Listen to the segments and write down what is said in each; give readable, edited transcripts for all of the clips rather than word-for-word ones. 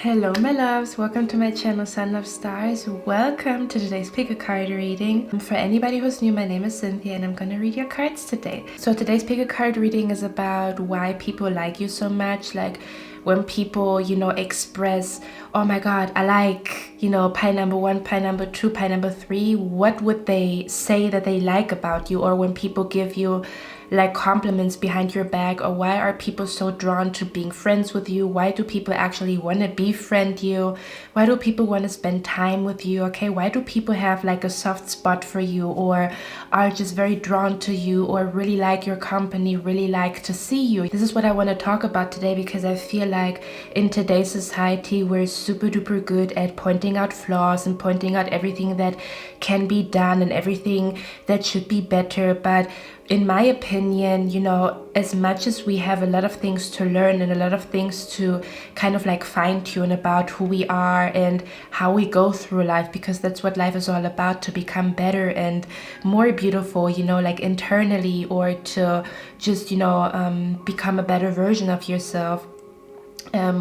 Hello my loves, welcome to my channel Sun Love Stars. Welcome to today's pick a card reading. For anybody who's new, my name is Cynthia and I'm gonna read your cards today. So today's pick a card reading is about why people like you so much. Like when people, express, oh my god, I like, pie number 1, pie number 2, pie number 3, what would they say that they like about you? Or when people give you like compliments behind your back, or why are people so drawn to being friends with you? Why do people actually want to befriend you? Why do people want to spend time with you? Okay, why do people have like a soft spot for you, or are just very drawn to you, or really like your company, really like to see you? This is what I want to talk about today, because I feel like in today's society we're super duper good at pointing out flaws and pointing out everything that can be done and everything that should be better. But in my opinion, as much as we have a lot of things to learn and a lot of things to kind of like fine-tune about who we are and how we go through life, because that's what life is all about, to become better and more beautiful, like internally, or to just, become a better version of yourself.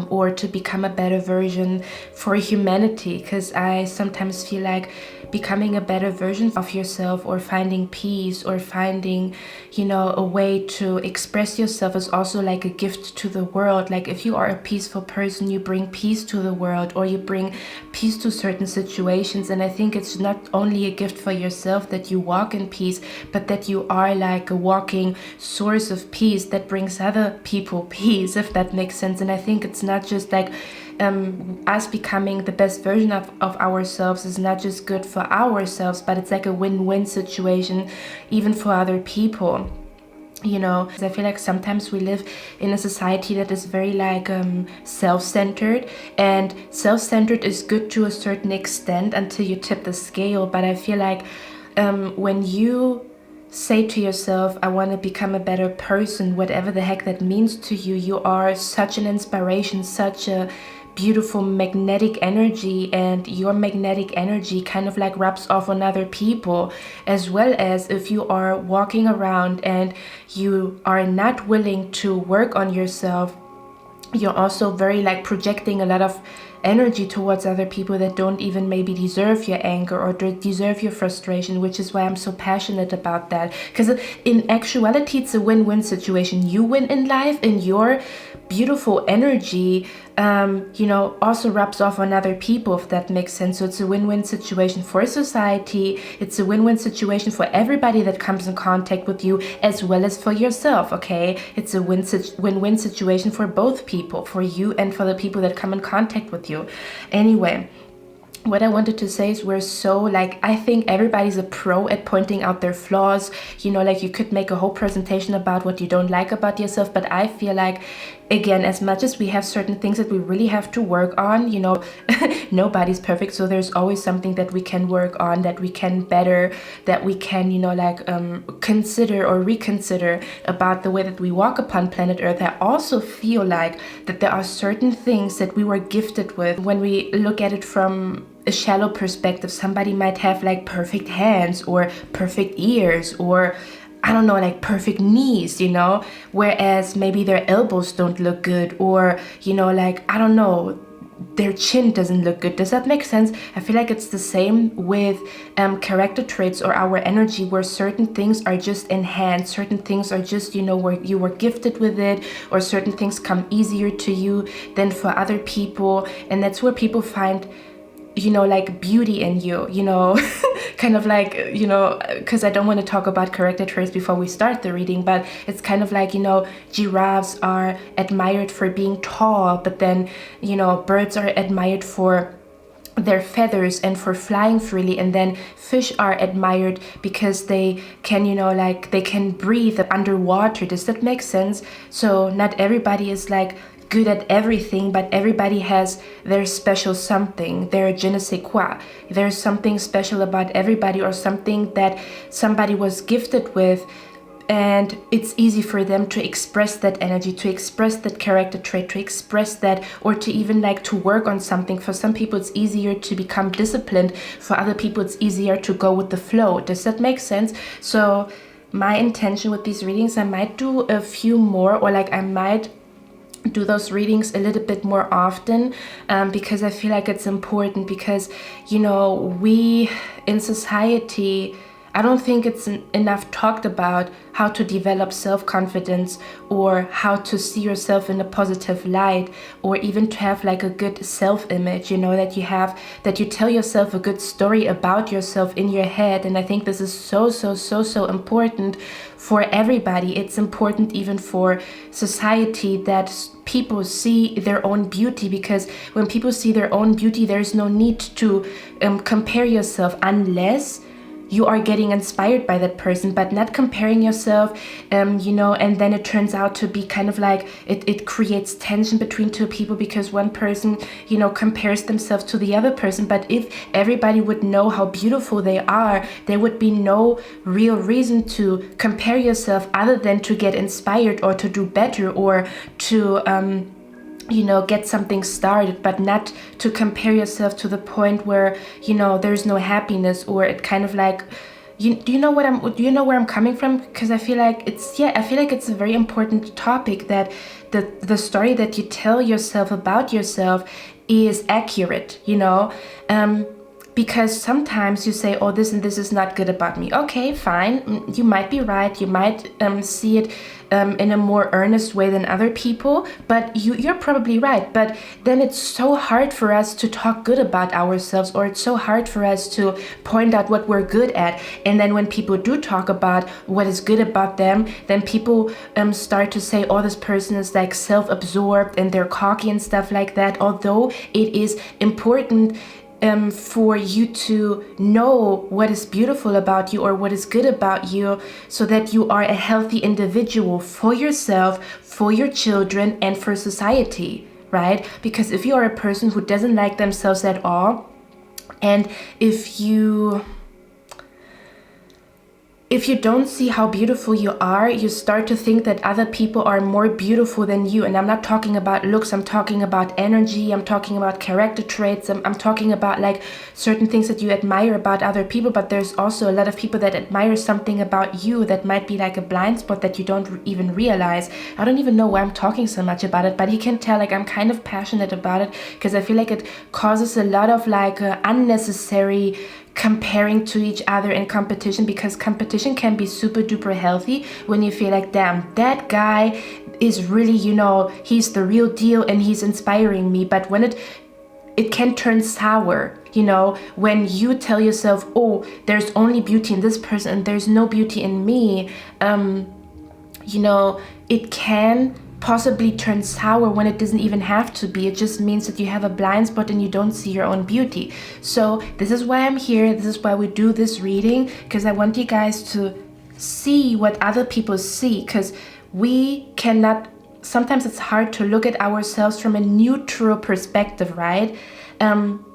Or to become a better version for humanity, because I sometimes feel like becoming a better version of yourself, or finding peace, or finding a way to express yourself, is also like a gift to the world. Like if you are a peaceful person, you bring peace to the world, or you bring peace to certain situations. And I think it's not only a gift for yourself that you walk in peace, but that you are like a walking source of peace that brings other people peace, if that makes sense. And I think it's not just like us becoming the best version of ourselves is not just good for ourselves, but it's like a win-win situation even for other people. I feel like sometimes we live in a society that is very like self-centered, and self-centered is good to a certain extent until you tip the scale. But I feel like when you say to yourself, I want to become a better person, whatever the heck that means to you, you are such an inspiration, such a beautiful magnetic energy, and your magnetic energy kind of like rubs off on other people. As well as if you are walking around and you are not willing to work on yourself, you're also very like projecting a lot of energy towards other people that don't even maybe deserve your anger or deserve your frustration, which is why I'm so passionate about that. Because in actuality, it's a win-win situation. You win in life, and your beautiful energy also rubs off on other people, if that makes sense. So it's a win-win situation for society. It's a win-win situation for everybody that comes in contact with you, as well as for yourself. Okay, it's a win-win situation for both people, for you and for the people that come in contact with you. Anyway, what I wanted to say is we're so like, I think everybody's a pro at pointing out their flaws. Like you could make a whole presentation about what you don't like about yourself, but I feel like, again, as much as we have certain things that we really have to work on, nobody's perfect, so there's always something that we can work on, that we can better, that we can consider or reconsider about the way that we walk upon planet Earth. I also feel like that there are certain things that we were gifted with. When we look at it from a shallow perspective, somebody might have like perfect hands, or perfect ears, or I don't know, like perfect knees, whereas maybe their elbows don't look good, or, I don't know, their chin doesn't look good. Does that make sense? I feel like it's the same with character traits or our energy, where certain things are just enhanced, certain things are just, where you were gifted with it, or certain things come easier to you than for other people. And that's where people find like beauty in you, kind of like, because I don't want to talk about character traits before we start the reading, but it's kind of like, giraffes are admired for being tall, but then, birds are admired for their feathers and for flying freely, and then fish are admired because they can, they can breathe underwater. Does that make sense? So not everybody is like good at everything, but everybody has their special something, their je ne sais quoi. There's something special about everybody, or something that somebody was gifted with, and it's easy for them to express that energy, to express that character trait, to express that, or to even like to work on something. For some people it's easier to become disciplined, for other people it's easier to go with the flow. Does that make sense? So my intention with these readings, I might do a few more, or like I might do those readings a little bit more often, because I feel like it's important, because, you know, we in society, I don't think it's enough talked about how to develop self-confidence, or how to see yourself in a positive light, or even to have like a good self-image, you know, that you tell yourself a good story about yourself in your head. And I think this is so important for everybody. It's important even for society that people see their own beauty, because when people see their own beauty, there's no need to compare yourself, unless you are getting inspired by that person, but not comparing yourself, you know, and then it turns out to be kind of like, it creates tension between two people, because one person, you know, compares themselves to the other person. But if everybody would know how beautiful they are, there would be no real reason to compare yourself, other than to get inspired or to do better, or to you know, get something started, but not to compare yourself to the point where, you know, there's no happiness, or it kind of like, do you know where I'm coming from? Because I feel like it's a very important topic, that the story that you tell yourself about yourself is accurate, you know. Because sometimes you say, oh, this and this is not good about me. Okay, fine. You might be right. You might see it in a more earnest way than other people, but you're probably right. But then it's so hard for us to talk good about ourselves, or it's so hard for us to point out what we're good at. And then when people do talk about what is good about them, then people start to say, oh, this person is like self-absorbed and they're cocky and stuff like that. Although it is important for you to know what is beautiful about you, or what is good about you, so that you are a healthy individual for yourself, for your children, and for society, right? Because if you are a person who doesn't like themselves at all, and if you don't see how beautiful you are, you start to think that other people are more beautiful than you. And I'm not talking about looks, I'm talking about energy, I'm talking about character traits, I'm talking about like certain things that you admire about other people. But there's also a lot of people that admire something about you that might be like a blind spot that you don't even realize. I don't even know why I'm talking so much about it, but you can tell like I'm kind of passionate about it, because I feel like it causes a lot of like unnecessary comparing to each other in competition, because competition can be super duper healthy when you feel like, damn, that guy is really, you know, he's the real deal and he's inspiring me. But when it can turn sour, you know, when you tell yourself, oh, there's only beauty in this person and there's no beauty in me, you know, it can possibly turn sour when it doesn't even have to be. It just means that you have a blind spot and you don't see your own beauty. So this is why I'm here. This is why we do this reading, because I want you guys to see what other people see, because we cannot, sometimes it's hard to look at ourselves from a neutral perspective, right?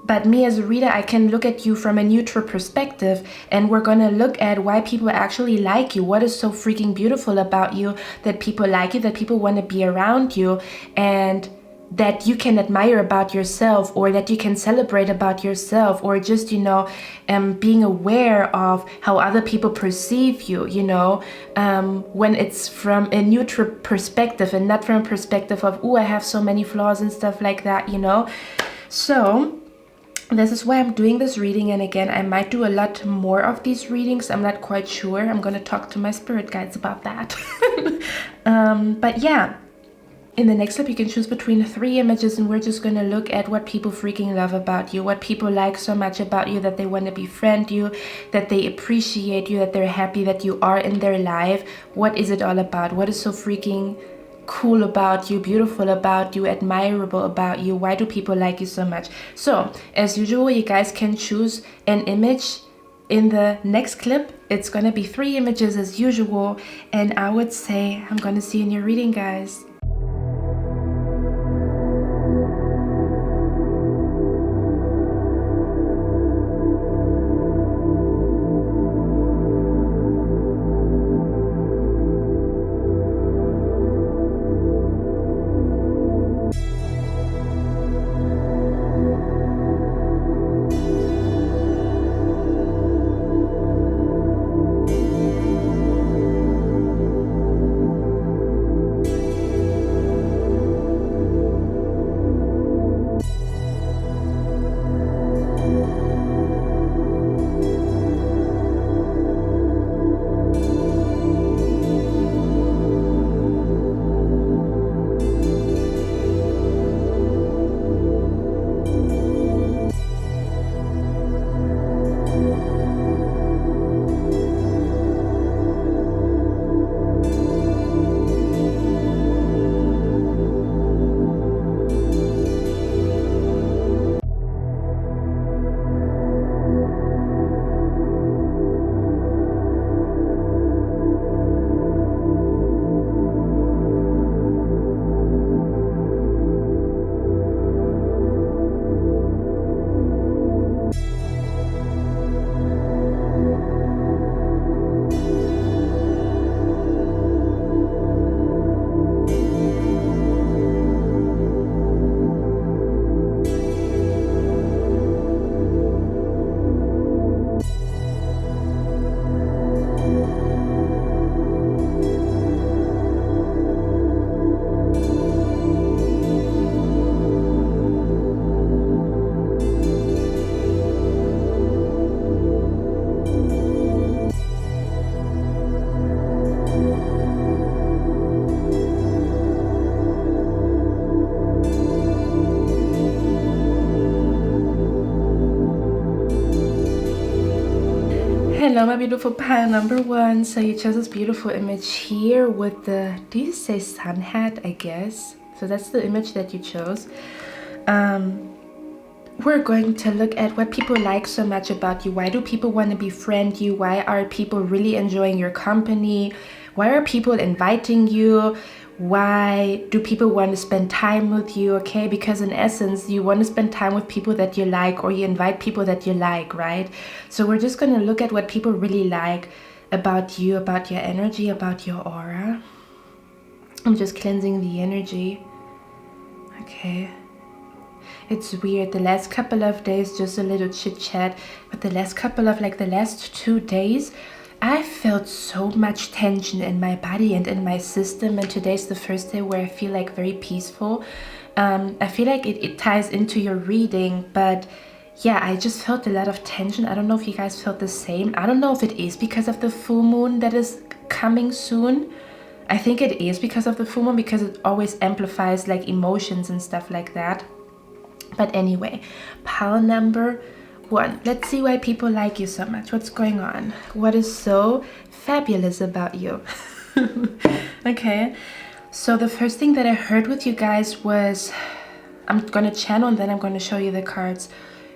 But me as a reader, I can look at you from a neutral perspective, and we're gonna look at why people actually like you. What is so freaking beautiful about you that people like you, that people want to be around you, and that you can admire about yourself, or that you can celebrate about yourself, or just, you know, being aware of how other people perceive you, you know, when it's from a neutral perspective and not from a perspective of, oh, I have so many flaws and stuff like that, you know. So this is why I'm doing this reading, and again, I might do a lot more of these readings. I'm not quite sure. I'm gonna talk to my spirit guides about that. But yeah, in the next step, you can choose between 3 images, and we're just gonna look at what people freaking love about you, what people like so much about you that they want to befriend you, that they appreciate you, that they're happy that you are in their life. What is it all about? What is so freaking cool about you, beautiful about you, admirable about you? Why do people like you so much? So as usual, you guys can choose an image. In the next clip, it's gonna be 3 images as usual, and I would say I'm gonna see you in your reading, guys. Hello, my beautiful pile number one. So you chose this beautiful image here with the, do you say sun hat, I guess? So that's the image that you chose. We're going to look at what people like so much about you. Why do people want to befriend you? Why are people really enjoying your company? Why are people inviting you? Why do people want to spend time with you? Okay, because in essence, you want to spend time with people that you like, or you invite people that you like, right? So we're just going to look at what people really like about you, about your energy, about your aura. I'm just cleansing the energy. Okay. It's weird, the last couple of days, just a little chit chat, but the last couple of, like the last 2 days, I felt so much tension in my body and in my system, and today's the first day where I feel like very peaceful. I feel like it ties into your reading, but yeah, I just felt a lot of tension. I don't know if you guys felt the same. I don't know if it is because of the full moon that is coming soon. I think it is because of the full moon, because it always amplifies like emotions and stuff like that. But anyway, pile number one. Let's see why people like you so much. What's going on? What is so fabulous about you? Okay, so the first thing that I heard with you guys was, I'm going to channel and then I'm going to show you the cards.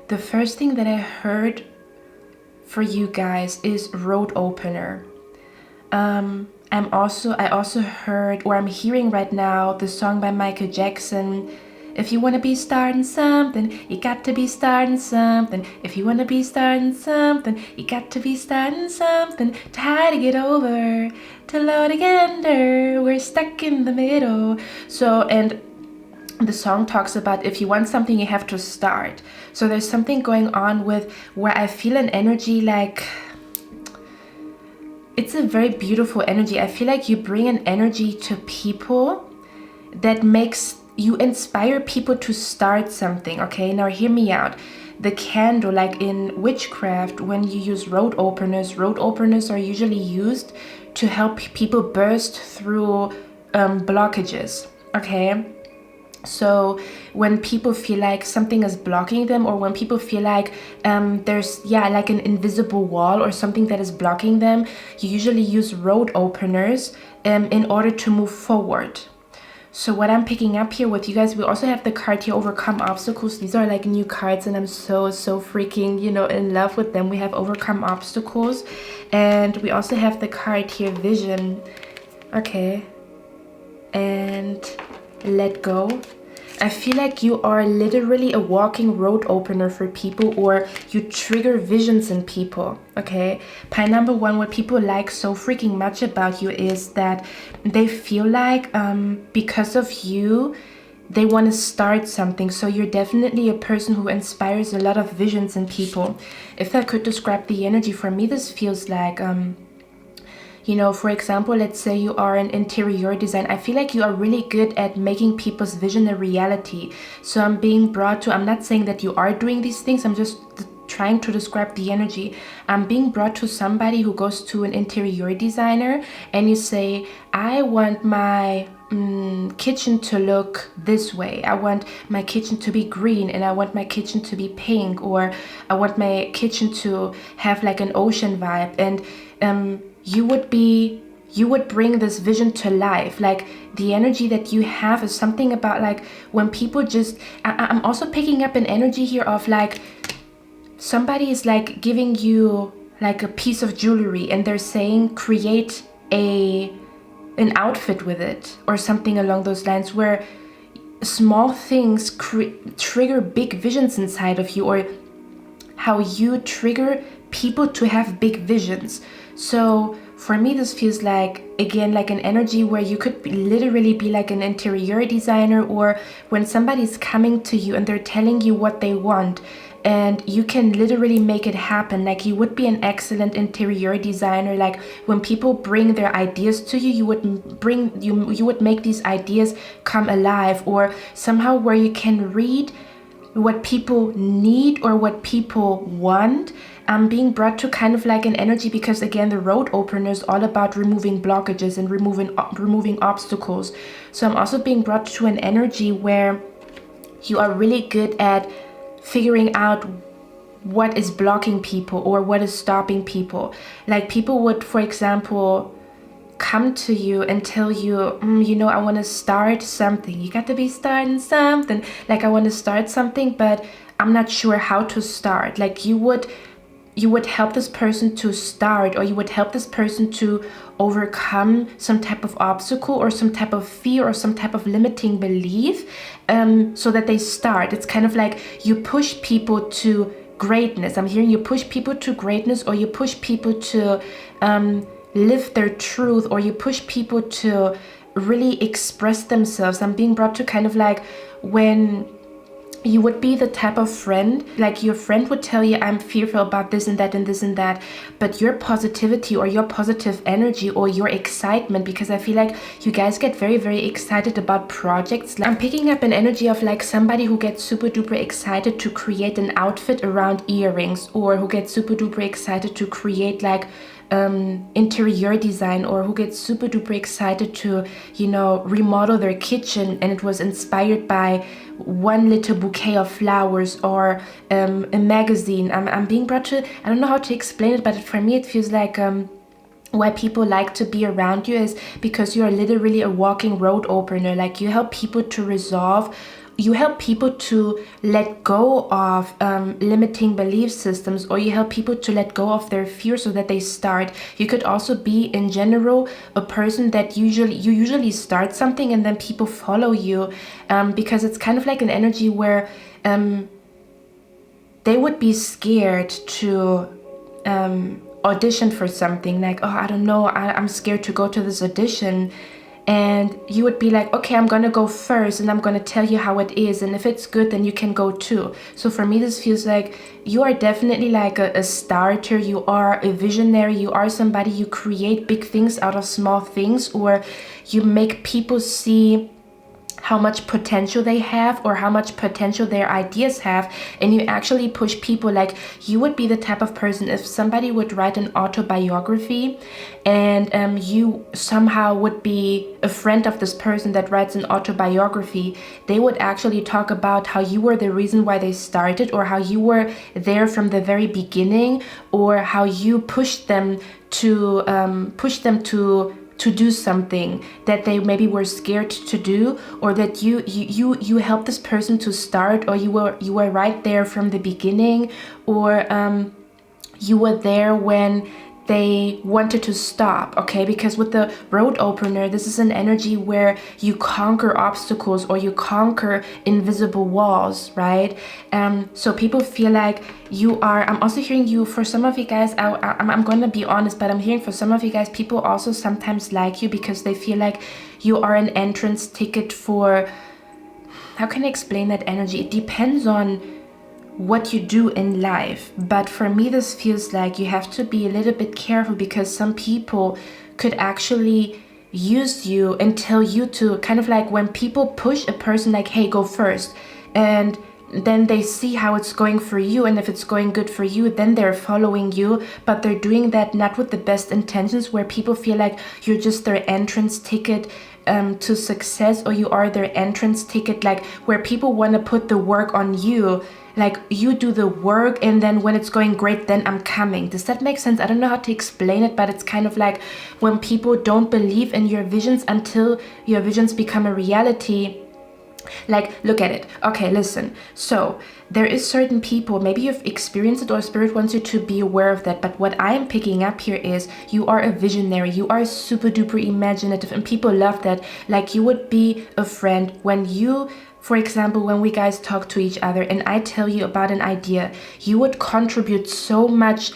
The first thing that I heard for you guys is road opener. I also heard, or I'm hearing right now, the song by Michael Jackson. If you want to be starting something, you got to be starting something. If you want to be starting something, you got to be starting something. Try to get over, to low to get under. We're stuck in the middle. So, and the song talks about if you want something, you have to start. So there's something going on with where I feel an energy like, it's a very beautiful energy. I feel like you bring an energy to people that makes you inspire people to start something. Okay, now hear me out. The candle, like in witchcraft, when you use road openers are usually used to help people burst through blockages. Okay, so when people feel like something is blocking them, or when people feel like there's like an invisible wall or something that is blocking them, you usually use road openers in order to move forward. So what I'm picking up here with you guys, we also have the card here, Overcome Obstacles. These are like new cards and I'm so freaking, in love with them. We have Overcome Obstacles, and we also have the card here, Vision. Okay. And Let Go. I feel like you are literally a walking road opener for people, or you trigger visions in people. Okay, pile number one, what people like so freaking much about you is that they feel like because of you, they want to start something. So you're definitely a person who inspires a lot of visions in people. If I could describe the energy, for me this feels like for example, let's say you are an interior designer. I feel like you are really good at making people's vision a reality. So I'm being brought to, I'm not saying that you are doing these things, I'm just trying to describe the energy. I'm being brought to somebody who goes to an interior designer and you say, I want my kitchen to look this way. I want my kitchen to be green, and I want my kitchen to be pink, or I want my kitchen to have like an ocean vibe. And you would bring this vision to life. Like the energy that you have is something about like when people just, I'm also picking up an energy here of like somebody is like giving you like a piece of jewelry and they're saying create an outfit with it, or something along those lines, where small things trigger big visions inside of you, or how you trigger people to have big visions. So for me, this feels like, again, like an energy where you could literally be like an interior designer, or when somebody's coming to you and they're telling you what they want, and you can literally make it happen. Like you would be an excellent interior designer. Like when people bring their ideas to you, you would make these ideas come alive, or somehow where you can read what people need or what people want. I'm being brought to kind of like an energy, because again, the road opener is all about removing blockages and removing obstacles. So I'm also being brought to an energy where you are really good at figuring out what is blocking people or what is stopping people. Like people would, for example, come to you and tell you, you know, I want to start something. You got to be starting something. Like, I want to start something, but I'm not sure how to start. Like you would help this person to start, or you would help this person to overcome some type of obstacle or some type of fear or some type of limiting belief, so that they start. It's kind of like you push people to greatness. I'm hearing you push people to greatness, or you push people to live their truth, or you push people to really express themselves. I'm being brought to kind of like when you would be the type of friend, like your friend would tell you, I'm fearful about this and that and this and that, but your positivity or your positive energy or your excitement, because I feel like you guys get very, very excited about projects. Like, I'm picking up an energy of like somebody who gets super duper excited to create an outfit around earrings, or who gets super duper excited to create like interior design, or who gets super duper excited to, you know, remodel their kitchen, and it was inspired by one little bouquet of flowers or a magazine. I'm being brought to, I don't know how to explain it, but for me it feels like why people like to be around you is because you are literally a walking road opener. Like you help people to resolve, you help people to let go of limiting belief systems, or you help people to let go of their fear so that they start. You could also be, in general, a person that you usually start something and then people follow you, because it's kind of like an energy where they would be scared to audition for something. Like, oh, I don't know, I'm scared to go to this audition. And you would be like, okay, I'm gonna go first and I'm gonna tell you how it is, and if it's good then you can go too. So for me this feels like you are definitely like a starter, you are a visionary, you are somebody, you create big things out of small things, or you make people see how much potential they have or how much potential their ideas have, and you actually push people. Like you would be the type of person, if somebody would write an autobiography and you somehow would be a friend of this person that writes an autobiography, they would actually talk about how you were the reason why they started, or how you were there from the very beginning, or how you pushed them to do something that they maybe were scared to do, or that you helped this person to start, or you were right there from the beginning, or you were there when they wanted to stop. Okay, because with the road opener, this is an energy where you conquer obstacles or you conquer invisible walls, right? So people feel like you are, I'm also hearing you, for some of you guys, I'm gonna be honest, but I'm hearing for some of you guys, people also sometimes like you because they feel like you are an entrance ticket for, how can I explain that energy? It depends on what you do in life, but for me this feels like you have to be a little bit careful, because some people could actually use you and tell you to, kind of like when people push a person like, hey, go first, and then they see how it's going for you, and if it's going good for you, then they're following you, but they're doing that not with the best intentions, where people feel like you're just their entrance ticket to success, or you are their entrance ticket, like where people want to put the work on you. Like you do the work, and then when it's going great, then I'm coming. Does that make sense? I don't know how to explain it, but it's kind of like when people don't believe in your visions until your visions become a reality. Like, look at it. Okay, listen. So there is certain people, maybe you've experienced it or spirit wants you to be aware of that. But what I am picking up here is you are a visionary. You are super duper imaginative, and people love that. Like you would be a friend when you, for example, when we guys talk to each other and I tell you about an idea, you would contribute so much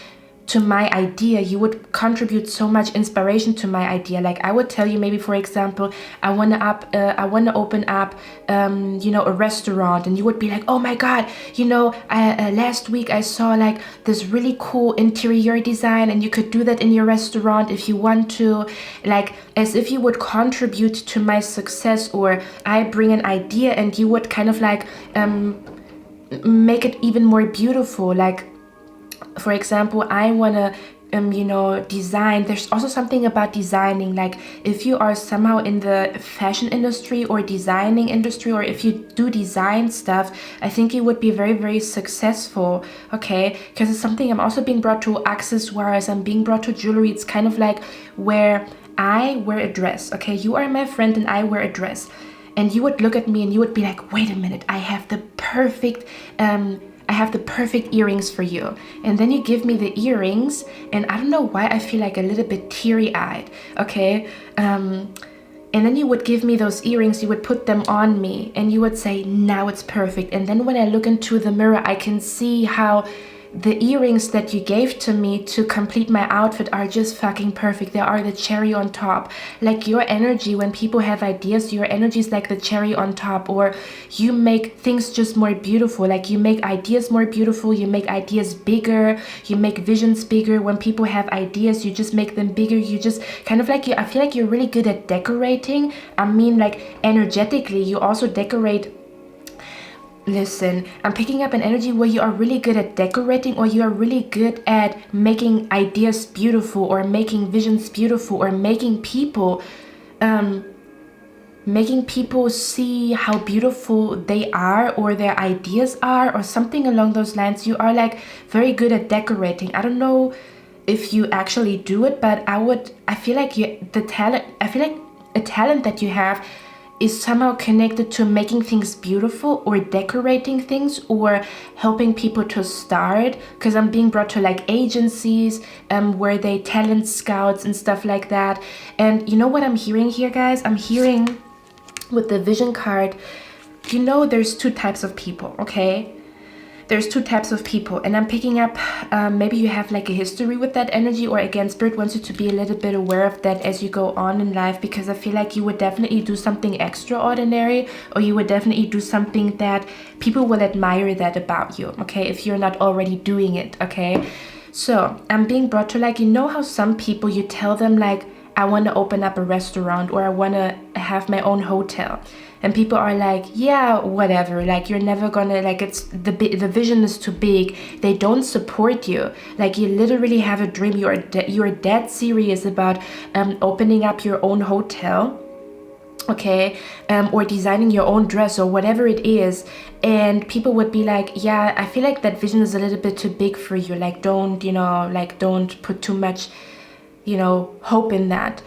to my idea. You would contribute so much inspiration to my idea. Like I would tell you, maybe for example, I want to open up you know, a restaurant, and you would be like, oh my god, you know, last week I saw like this really cool interior design, and you could do that in your restaurant if you want to. Like as if you would contribute to my success, or I bring an idea and you would kind of like make it even more beautiful. Like for example, I want to design. There's also something about designing, like if you are somehow in the fashion industry or designing industry, or if you do design stuff, I think you would be very, very successful, okay? Because it's something I'm also being brought to accessoires, I'm being brought to jewelry. It's kind of like where I wear a dress, okay? You are my friend and I wear a dress, and you would look at me and you would be like, wait a minute, I have the perfect earrings for you. And then you give me the earrings, and I don't know why I feel like a little bit teary-eyed, okay? And then you would give me those earrings, you would put them on me, and you would say, now it's perfect. And then when I look into the mirror, I can see how the earrings that you gave to me to complete my outfit are just fucking perfect. They are the cherry on top. Like your energy, when people have ideas, your energy is like the cherry on top, or you make things just more beautiful. Like you make ideas more beautiful, you make ideas bigger, you make visions bigger. When people have ideas, you just make them bigger. You just kind of like, I feel like you're really good at decorating. I mean, like energetically, you also decorate. Listen, I'm picking up an energy where you are really good at decorating, or you are really good at making ideas beautiful, or making visions beautiful, or making people see how beautiful they are, or their ideas are, or something along those lines. You are like very good at decorating. I don't know if you actually do it, but I feel like a talent that you have is somehow connected to making things beautiful, or decorating things, or helping people to start. Because I'm being brought to like agencies where they talent scouts and stuff like that. And you know what I'm hearing here, guys? I'm hearing with the vision card, there's two types of people, okay? There's two types of people, and I'm picking up, maybe you have like a history with that energy, or again, Spirit wants you to be a little bit aware of that as you go on in life, because I feel like you would definitely do something extraordinary, or you would definitely do something that people will admire that about you, okay, if you're not already doing it, okay? So I'm being brought to like, how some people, you tell them like, I want to open up a restaurant, or I want to have my own hotel. And people are like, yeah, whatever, like you're never gonna, like it's the vision is too big. They don't support you. Like you literally have a dream. You're dead serious about opening up your own hotel, okay, or designing your own dress, or whatever it is. And people would be like, yeah, I feel like that vision is a little bit too big for you. Like don't put too much, hope in that.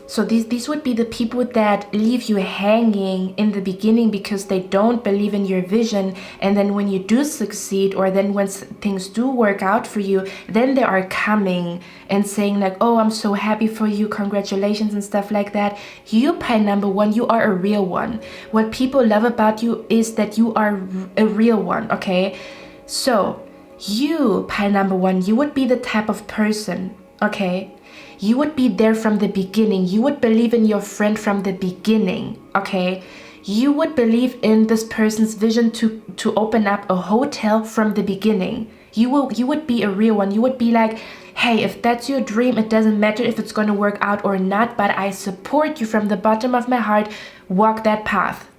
So these would be the people that leave you hanging in the beginning because they don't believe in your vision. And then when you do succeed, or then when things do work out for you, then they are coming and saying like, oh, I'm so happy for you, congratulations and stuff like that. You, pie number one, you are a real one. What people love about you is that you are a real one, okay? So you, pie number one, you would be the type of person, okay? You would be there from the beginning. You would believe in your friend from the beginning, okay? You would believe in this person's vision to open up a hotel from the beginning. You would be a real one. You would be like, hey, if that's your dream, it doesn't matter if it's going to work out or not, but I support you from the bottom of my heart. Walk that path.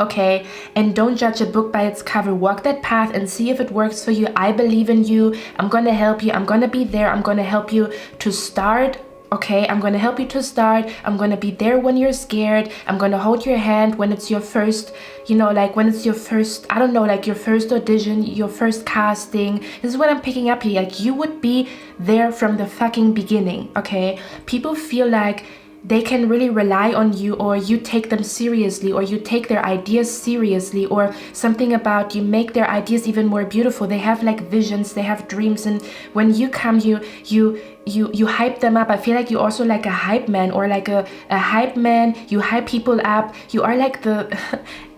Okay, and don't judge a book by its cover. Walk that path and see if it works for you. I believe in you. I'm gonna help you. I'm gonna be there. I'm gonna help you to start. Okay, I'm gonna help you to start. I'm gonna be there when you're scared. I'm gonna hold your hand when it's your first, when it's your first, I don't know, like your first audition, your first casting. This is what I'm picking up here. Like you would be there from the fucking beginning, okay? People feel like they can really rely on you, or you take them seriously, or you take their ideas seriously, or something about you make their ideas even more beautiful. They have like visions, they have dreams, and when you come, you hype them up. I feel like you're also like a hype man, or like a hype man. You hype people up. You are like the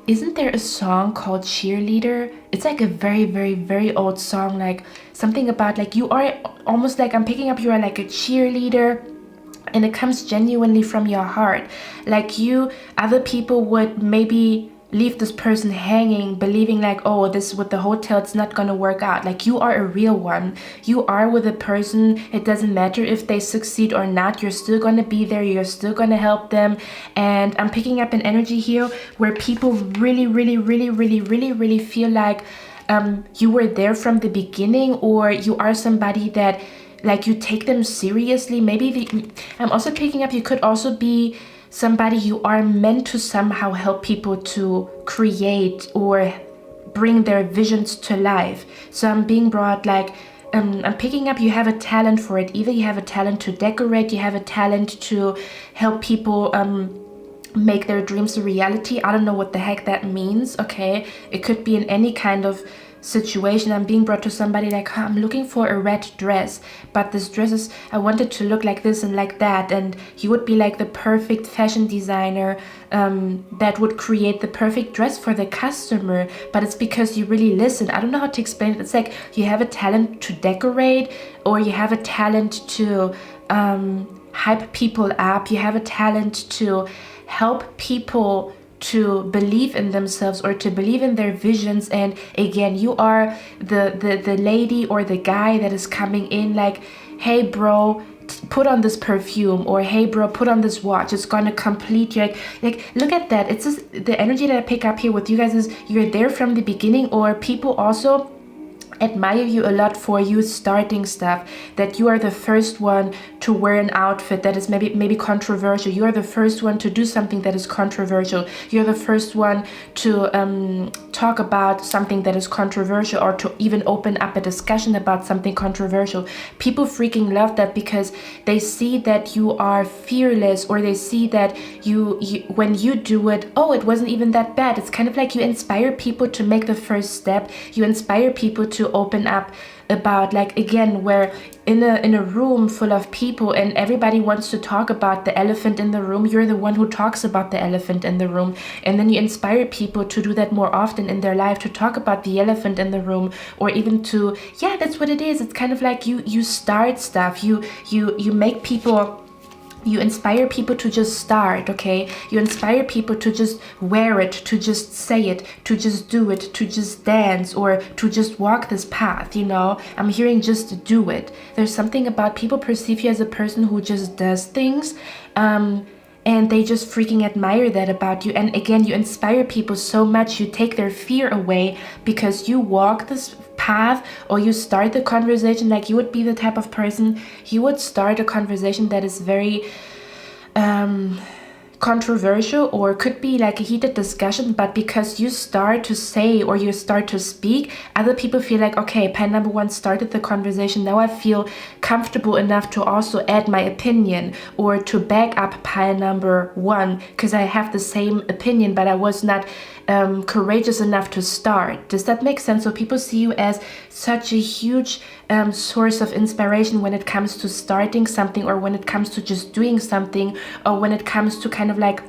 isn't there a song called Cheerleader? It's like a very, very, very old song, like something about like you are almost like, I'm picking up, you are like a cheerleader. And it comes genuinely from your heart. Like other people would maybe leave this person hanging, believing like, oh, this with the hotel, it's not gonna work out. Like you are a real one. You are with a person. It doesn't matter if they succeed or not. You're still gonna be there. You're still gonna help them. And I'm picking up an energy here where people really, really, really, really, really, really feel like you were there from the beginning, or you are somebody that like you take them seriously. Maybe I'm also picking up, you could also be somebody you are meant to somehow help people to create or bring their visions to life. So I'm being brought like, I'm picking up you have a talent for it. Either you have a talent to decorate, you have a talent to help people make their dreams a reality. I don't know what the heck that means, okay? It could be in any kind of situation. I'm being brought to somebody like, I'm looking for a red dress, but this dress is, I want it to look like this and like that, and you would be like the perfect fashion designer that would create the perfect dress for the customer, but it's because you really listen. I don't know how to explain it. It's like you have a talent to decorate, or you have a talent to hype people up, you have a talent to help people to believe in themselves or to believe in their visions. And again, you are the lady or the guy that is coming in like, hey bro, put on this perfume, or hey bro, put on this watch, it's gonna complete you. Like look at that. It's just the energy that I pick up here with you guys is you're there from the beginning, or people also admire you a lot for you starting stuff, that you are the first one to wear an outfit that is maybe controversial. You are the first one to do something that is controversial. You're the first one to talk about something that is controversial, or to even open up a discussion about something controversial. People freaking love that because they see that you are fearless, or they see that you when you do it, oh, it wasn't even that bad. It's kind of like you inspire people to make the first step. You inspire people to open up about, like, again, where in a room full of people and everybody wants to talk about the elephant in the room, you're the one who talks about the elephant in the room, and then you inspire people to do that more often in their life, to talk about the elephant in the room, or even to, yeah, that's what it is. It's kind of like you start stuff, you make people, you inspire people to just start, okay? You inspire people to just wear it, to just say it, to just do it, to just dance, or to just walk this path, you know? I'm hearing just do it. There's something about people perceive you as a person who just does things, and they just freaking admire that about you. And again, you inspire people so much, you take their fear away because you walk this path, or you start the conversation. Like, you would be the type of person, you would start a conversation that is very controversial, or could be like a heated discussion, but because you start to say or you start to speak, other people feel like, okay, pile number one started the conversation, now I feel comfortable enough to also add my opinion or to back up pile number one because I have the same opinion, but I was not courageous enough to start. Does that make sense? So people see you as such a huge source of inspiration when it comes to starting something, or when it comes to just doing something, or when it comes to kind of like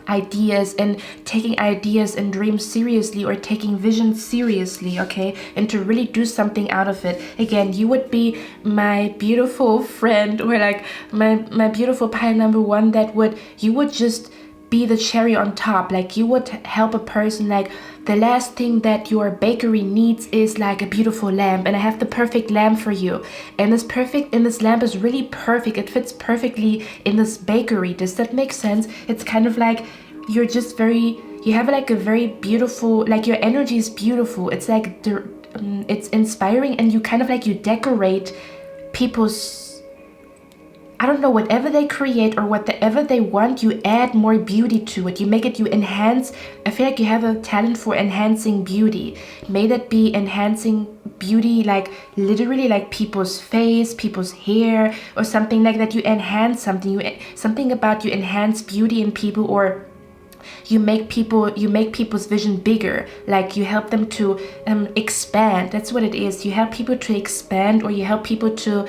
ideas and taking ideas and dreams seriously, or taking vision seriously, okay, and to really do something out of it. Again, you would be my beautiful friend, or like my beautiful pile number one, that you would just be the cherry on top. Like, you would help a person, like, the last thing that your bakery needs is like a beautiful lamp, and I have the perfect lamp for you, and this lamp is really perfect, it fits perfectly in this bakery. Does that make sense? It's kind of like you're just you have like a very beautiful, like, your energy is beautiful. It's like it's inspiring, and you kind of like, you decorate people's, I don't know, whatever they create or whatever they want, you add more beauty to it. You make it, you enhance. I feel like you have a talent for enhancing beauty. May that be enhancing beauty, like literally like people's face, people's hair, or something like that. You enhance something. Something about you enhance beauty in people, or you make people's vision bigger. Like, you help them to expand. That's what it is. You help people to expand, or you help people to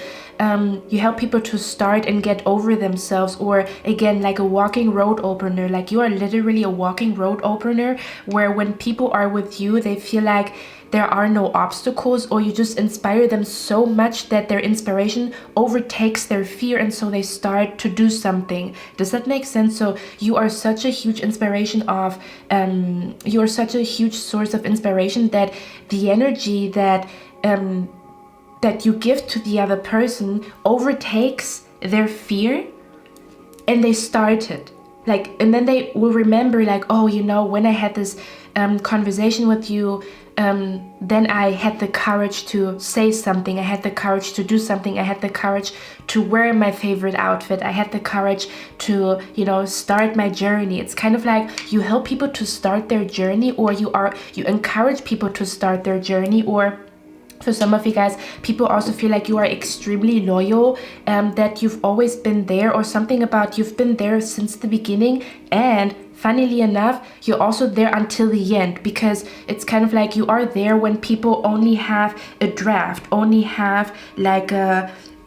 start and get over themselves. Or again, like a walking road opener. Like, you are literally a walking road opener, where when people are with you, they feel like there are no obstacles, or you just inspire them so much that their inspiration overtakes their fear, and so they start to do something. Does that make sense? So you are such a huge inspiration of, you are such a huge source of inspiration, that the energy that you give to the other person overtakes their fear, and they start it. Like, and then they will remember, like, oh, you know, when I had this conversation with you, then I had the courage to say something. I had the courage to do something. I had the courage to wear my favorite outfit. I had the courage to, you know, start my journey. It's kind of like you help people to start their journey, or you encourage people to start their journey. Or for some of you guys, people also feel like you are extremely loyal, that you've always been there, or something about you've been there since the beginning. And funnily enough, you're also there until the end, because it's kind of like you are there when people only have a draft, only have like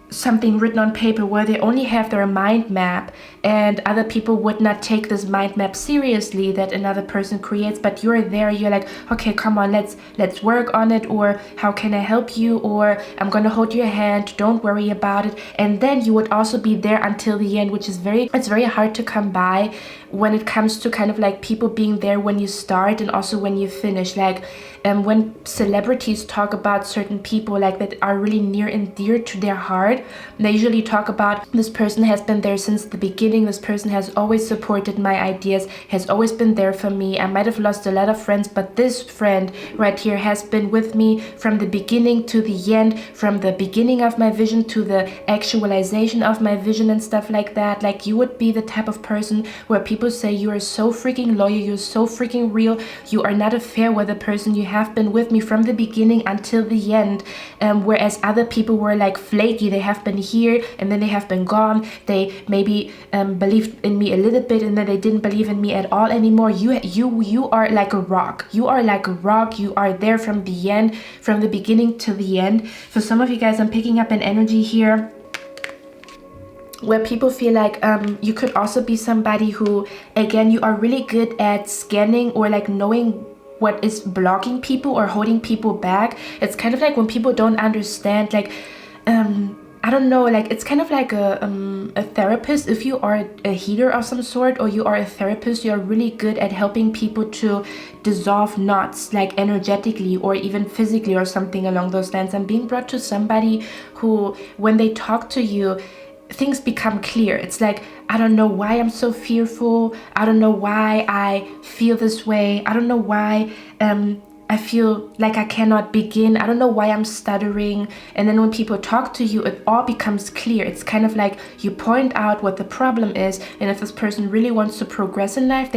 something written on paper, where they only have their mind map, and other people would not take this mind map seriously that another person creates. But you're there, you're like, okay, come on, let's work on it, or how can I help you, or I'm gonna hold your hand, don't worry about it. And then you would also be there until the end, which is it's very hard to come by when it comes to kind of like people being there when you start and also when you finish. Like when celebrities talk about certain people like that are really near and dear to their heart, they usually talk about, this person has been there since the beginning, this person has always supported my ideas, has always been there for me. I might have lost a lot of friends, but this friend right here has been with me from the beginning to the end, from the beginning of my vision to the actualization of my vision and stuff like that. Like you would be the type of person where people say you are so freaking loyal, you're so freaking real, you are not a fair weather person, you have been with me from the beginning until the end. Whereas other people were like flaky, they have been here and then they have been gone. They maybe believed in me a little bit and then they didn't believe in me at all anymore. You are like a rock. You are like a rock. You are there from the end, from the beginning to the end. For some of you guys, I'm picking up an energy here where people feel like you could also be somebody who, again, you are really good at scanning or like knowing what is blocking people or holding people back. It's kind of like when people don't understand, like I don't know, like it's kind of like a therapist. If you are a healer of some sort, or you are a therapist, you are really good at helping people to dissolve knots, like energetically or even physically or something along those lines. I'm being brought to somebody who, when they talk to you, things become clear. It's like, I don't know why I'm so fearful. I don't know why I feel this way. I don't know why I feel like I cannot begin. I don't know why I'm stuttering. And then when people talk to you, it all becomes clear. It's kind of like you point out what the problem is. And if this person really wants to progress in life,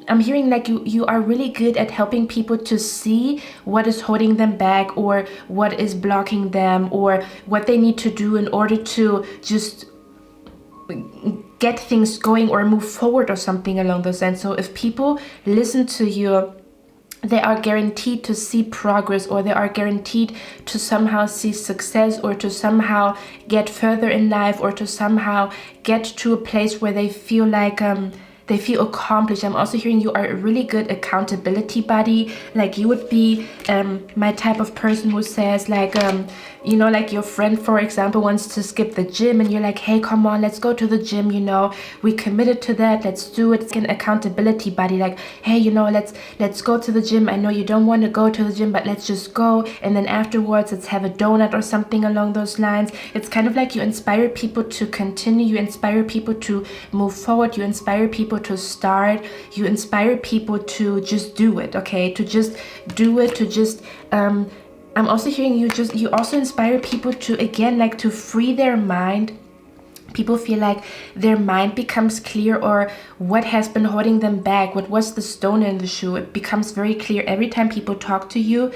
I'm hearing like you are really good at helping people to see what is holding them back, or what is blocking them, or what they need to do in order to just get things going or move forward or something along those lines. So if people listen to you, they are guaranteed to see progress, or they are guaranteed to somehow see success, or to somehow get further in life, or to somehow get to a place where they feel like they feel accomplished. I'm also hearing you are a really good accountability buddy. Like you would be my type of person who says like, you know, like your friend, for example, wants to skip the gym and you're like, hey, come on, let's go to the gym, you know, we committed to that, let's do it. It's an accountability buddy. Like, hey, you know, let's go to the gym. I know you don't want to go to the gym, but let's just go. And then afterwards, let's have a donut or something along those lines. It's kind of like you inspire people to continue. You inspire people to move forward. You inspire people to start. You inspire people to just do it, okay? To just do it, to just I'm also hearing you also inspire people to, again, like to free their mind. People feel like their mind becomes clear, or what has been holding them back, what was the stone in the shoe, it becomes very clear. Every time people talk to you,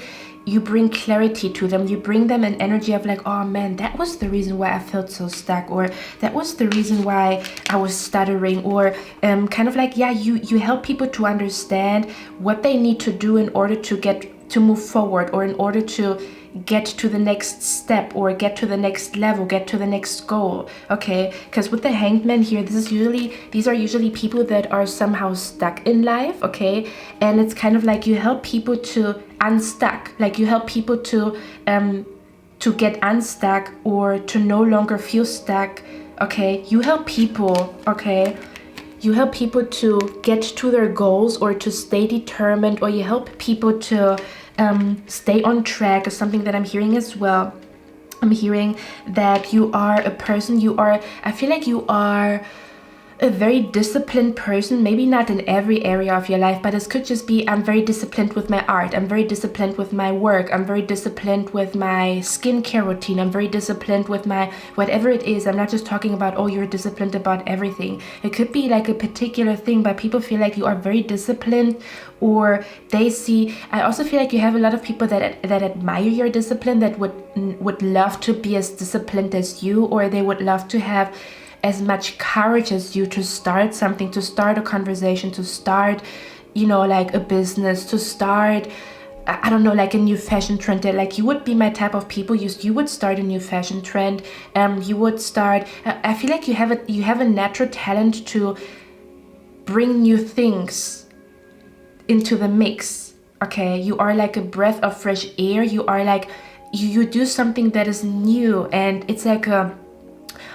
you bring clarity to them. You bring them an energy of like, oh man, that was the reason why I felt so stuck, or that was the reason why I was stuttering, or kind of like, yeah, you help people to understand what they need to do in order to move forward, or in order to get to the next step, or get to the next level, get to the next goal, okay? Because with the Hanged Man here, these are usually people that are somehow stuck in life, okay? And it's kind of like you help people to unstuck, like you help people to get unstuck, or to no longer feel stuck, okay? You help people, okay? You help people to get to their goals, or to stay determined, or you help people to stay on track, is something that I'm hearing as well. I'm hearing that you are a person, I feel like you are a very disciplined person, maybe not in every area of your life, but this could just be, I'm very disciplined with my art, I'm very disciplined with my work, I'm very disciplined with my skincare routine, I'm very disciplined with my whatever it is. I'm not just talking about, oh, you're disciplined about everything. It could be like a particular thing, but people feel like you are very disciplined, or they see, I also feel like you have a lot of people that admire your discipline, that would love to be as disciplined as you, or they would love to have as much courage as you to start something, to start a conversation, to start, like a business, to start, I don't know, like a new fashion trend. Like, you would be my type of people. You would start a new fashion trend. You would start, I feel like you have a natural talent to bring new things into the mix. Okay, you are like a breath of fresh air. You are like, you do something that is new, and it's like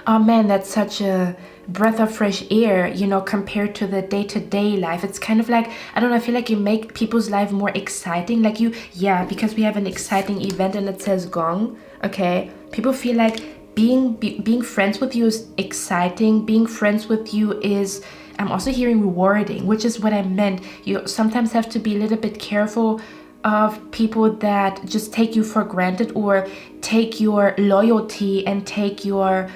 oh man, that's such a breath of fresh air, compared to the day-to-day life. It's kind of like, I don't know, I feel like you make people's life more exciting. Like because we have an exciting event and it says gong, okay? People feel like being friends with you is exciting. Being friends with you is, I'm also hearing rewarding, which is what I meant. You sometimes have to be a little bit careful of people that just take you for granted, or take your loyalty and take your,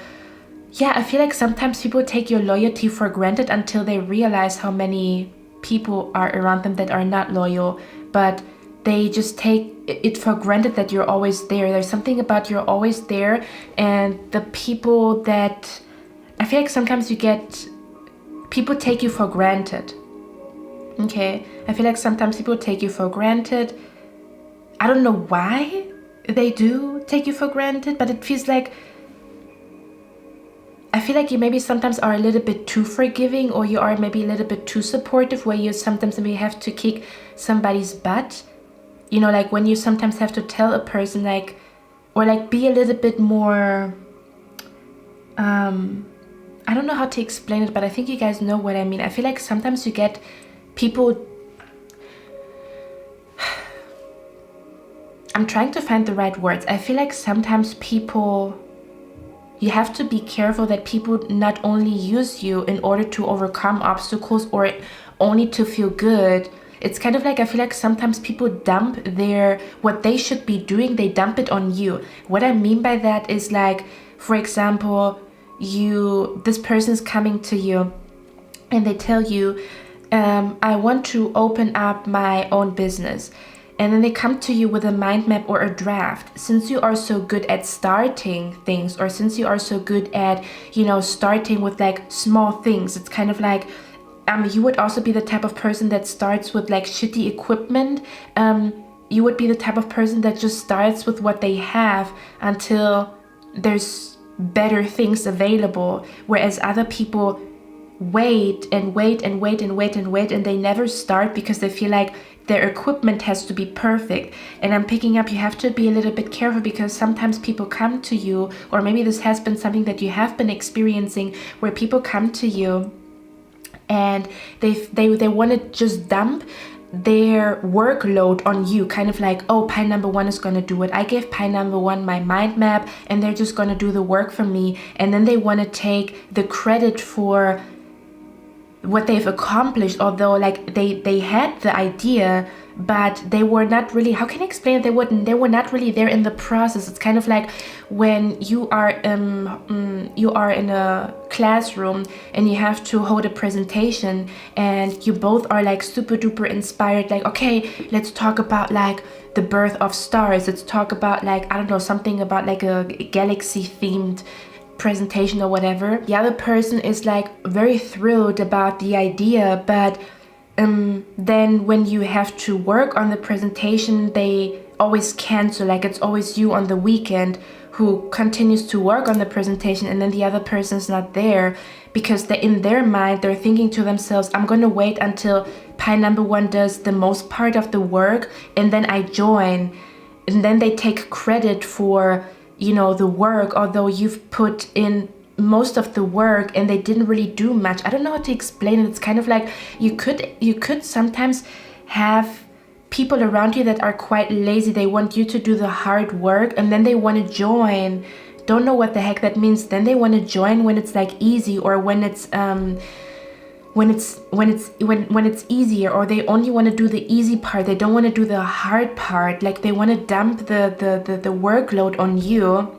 I feel like sometimes people take your loyalty for granted until they realize how many people are around them that are not loyal, but they just take it for granted that you're always there. There's something about you're always there, and the people that, I feel like sometimes people take you for granted. Okay, I feel like sometimes people take you for granted. I don't know why they do take you for granted, but it feels like, I feel like you maybe sometimes are a little bit too forgiving, or you are maybe a little bit too supportive, where you sometimes maybe have to kick somebody's butt. Like when you sometimes have to tell a person, like, or like be a little bit more, I don't know how to explain it, but I think you guys know what I mean. I feel like sometimes you get people, I'm trying to find the right words. I feel like sometimes people, you have to be careful that people not only use you in order to overcome obstacles or only to feel good. It's kind of like, I feel like sometimes people dump what they should be doing, they dump it on you. What I mean by that is, like, for example, this person's coming to you and they tell you, I want to open up my own business. And then they come to you with a mind map or a draft. Since you are so good at starting things, or since you are so good at, starting with like small things, it's kind of like, you would also be the type of person that starts with like shitty equipment. You would be the type of person that just starts with what they have until there's better things available. Whereas other people wait and wait and wait and wait and wait, and they never start because they feel like their equipment has to be perfect. And I'm picking up, you have to be a little bit careful, because sometimes people come to you, or maybe this has been something that you have been experiencing, where people come to you and they want to just dump their workload on you, kind of like, oh, pie number one is going to do it. I gave pie number one my mind map and they're just going to do the work for me. And then they want to take the credit for what they've accomplished, although like they had the idea, but they were not really, how can I explain it? They were not really there in the process. It's kind of like when you are in a classroom and you have to hold a presentation, and you both are like super duper inspired, like, okay, let's talk about like the birth of stars. Let's talk about like, I don't know, something about like a galaxy themed presentation or whatever. The other person is like very thrilled about the idea, but then when you have to work on the presentation, they always cancel. Like, it's always you on the weekend who continues to work on the presentation, and then the other person's not there, because in their mind they're thinking to themselves, I'm gonna wait until pie number one does the most part of the work and then I join. And then they take credit for the work, although you've put in most of the work and they didn't really do much. I don't know how to explain it. It's kind of like you could sometimes have people around you that are quite lazy. They want you to do the hard work, and then they want to join don't know what the heck that means. Then they want to join when it's like easy, or when it's easier, or they only want to do the easy part. They don't want to do the hard part. Like they want to dump the workload on you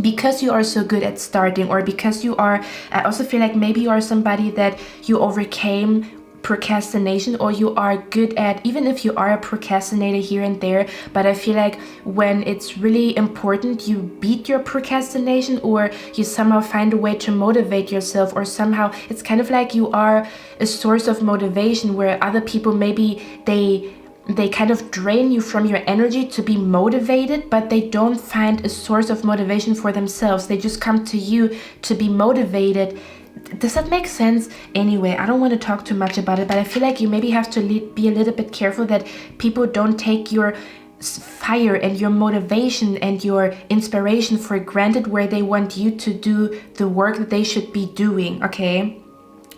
because you are so good at starting, or because you are, I also feel like maybe you are somebody that you overcame procrastination, or you are good at, even if you are a procrastinator here and there, but I feel like when it's really important, you beat your procrastination, or you somehow find a way to motivate yourself, or somehow it's kind of like you are a source of motivation, where other people maybe they kind of drain you from your energy to be motivated, but they don't find a source of motivation for themselves. They just come to you to be motivated. Does that make sense? Anyway, I don't want to talk too much about it, but I feel like you maybe have to be a little bit careful that people don't take your fire and your motivation and your inspiration for granted, where they want you to do the work that they should be doing, okay?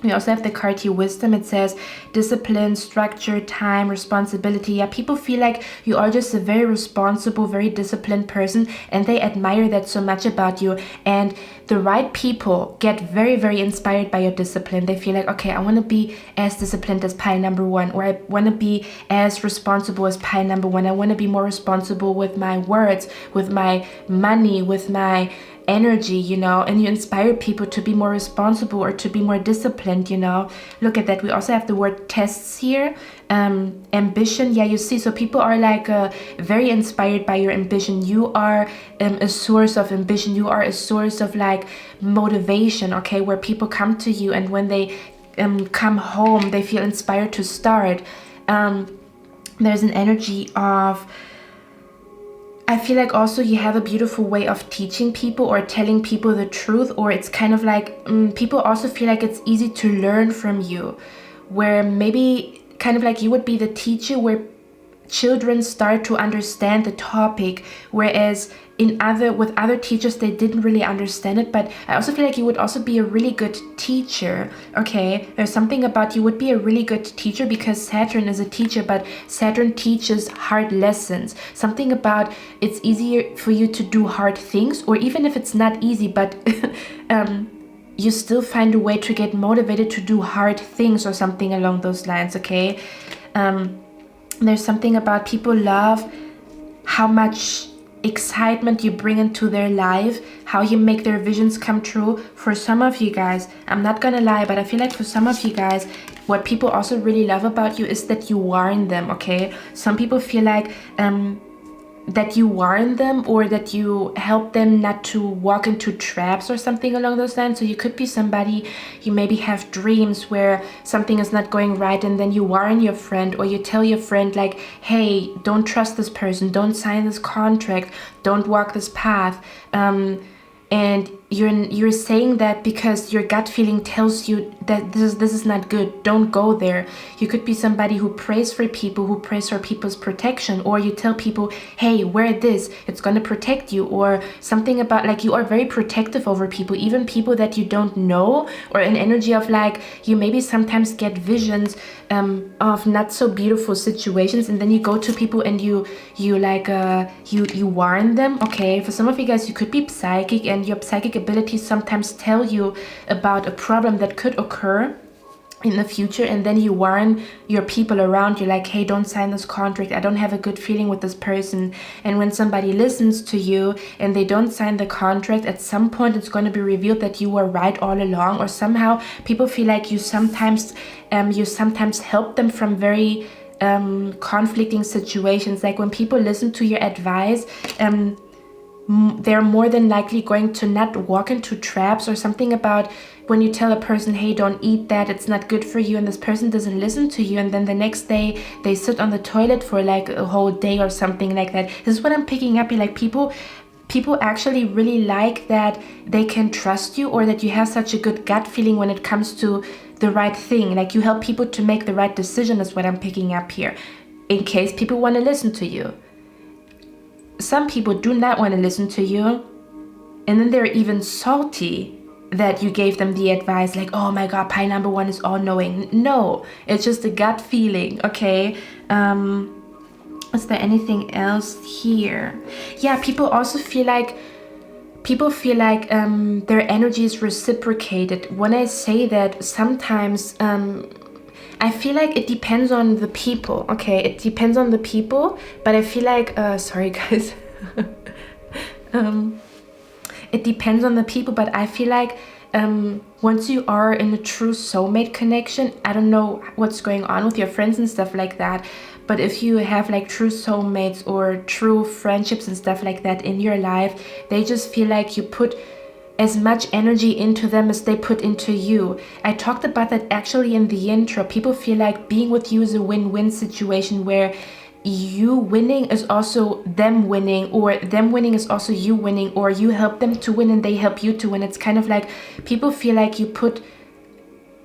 We also have the card here, Wisdom. It says discipline, structure, time, responsibility. Yeah, people feel like you are just a very responsible, very disciplined person, and they admire that so much about you. And the right people get very, very inspired by your discipline. They feel like, okay, I want to be as disciplined as pie number one, or I want to be as responsible as pie number one. I want to be more responsible with my words, with my money, with my energy, you know, and you inspire people to be more responsible or to be more disciplined, you know. Look at that. We also have the word tests here. Ambition. Yeah, you see, so people are like very inspired by your ambition. You are a source of ambition. You are a source of like motivation, okay, where people come to you, and when they come home, they feel inspired to start. There's an energy of, I feel like also you have a beautiful way of teaching people or telling people the truth, or it's kind of like people also feel like it's easy to learn from you, where maybe kind of like you would be the teacher where children start to understand the topic, whereas with other teachers they didn't really understand it. But I also feel like you would also be a really good teacher, okay? There's something about you would be a really good teacher, because Saturn is a teacher, but Saturn teaches hard lessons. Something about it's easier for you to do hard things, or even if it's not easy, but you still find a way to get motivated to do hard things, or something along those lines, okay? There's something about people love how much excitement you bring into their life, how you make their visions come true. For some of you guys, I'm not gonna lie, but I feel like for some of you guys, what people also really love about you is that you warn them, okay? Some people feel like that you warn them, or that you help them not to walk into traps or something along those lines. So you could be somebody, you maybe have dreams where something is not going right, and then you warn your friend, or you tell your friend like, hey, don't trust this person, don't sign this contract, don't walk this path. And you're saying that because your gut feeling tells you that this is not good, don't go there. You could be somebody who prays for people, who prays for people's protection, or you tell people, hey, wear this, it's going to protect you, or something about like you are very protective over people, even people that you don't know, or an energy of like you maybe sometimes get visions of not so beautiful situations, and then you go to people and you warn them, okay? For some of you guys, you could be psychic, and your psychic abilities sometimes tell you about a problem that could occur in the future, and then you warn your people around you like, hey, don't sign this contract, I don't have a good feeling with this person. And when somebody listens to you and they don't sign the contract, at some point it's going to be revealed that you were right all along, or somehow people feel like you sometimes help them from very conflicting situations. Like when people listen to your advice, they're more than likely going to not walk into traps, or something about when you tell a person, hey, don't eat that, it's not good for you, and this person doesn't listen to you, and then the next day they sit on the toilet for like a whole day or something like that. This is what I'm picking up here. Like people actually really like that they can trust you, or that you have such a good gut feeling when it comes to the right thing. Like you help people to make the right decision is what I'm picking up here, in case people want to listen to you. Some people do not want to listen to you, and then they're even salty that you gave them the advice, like, oh my god, pie number one is all-knowing. No, it's just a gut feeling, okay? Is there anything else here? Yeah, people also feel like people feel like their energy is reciprocated. When I say that, sometimes I feel like it depends on the people. Okay, it depends on the people, but I feel like sorry guys. It depends on the people, but I feel like once you are in a true soulmate connection, I don't know what's going on with your friends and stuff like that, but if you have like true soulmates or true friendships and stuff like that in your life, they just feel like you put as much energy into them as they put into you. I talked about that actually in the intro. People feel like being with you is a win-win situation where you winning is also them winning, or them winning is also you winning, or you help them to win and they help you to win. It's kind of like people feel like you put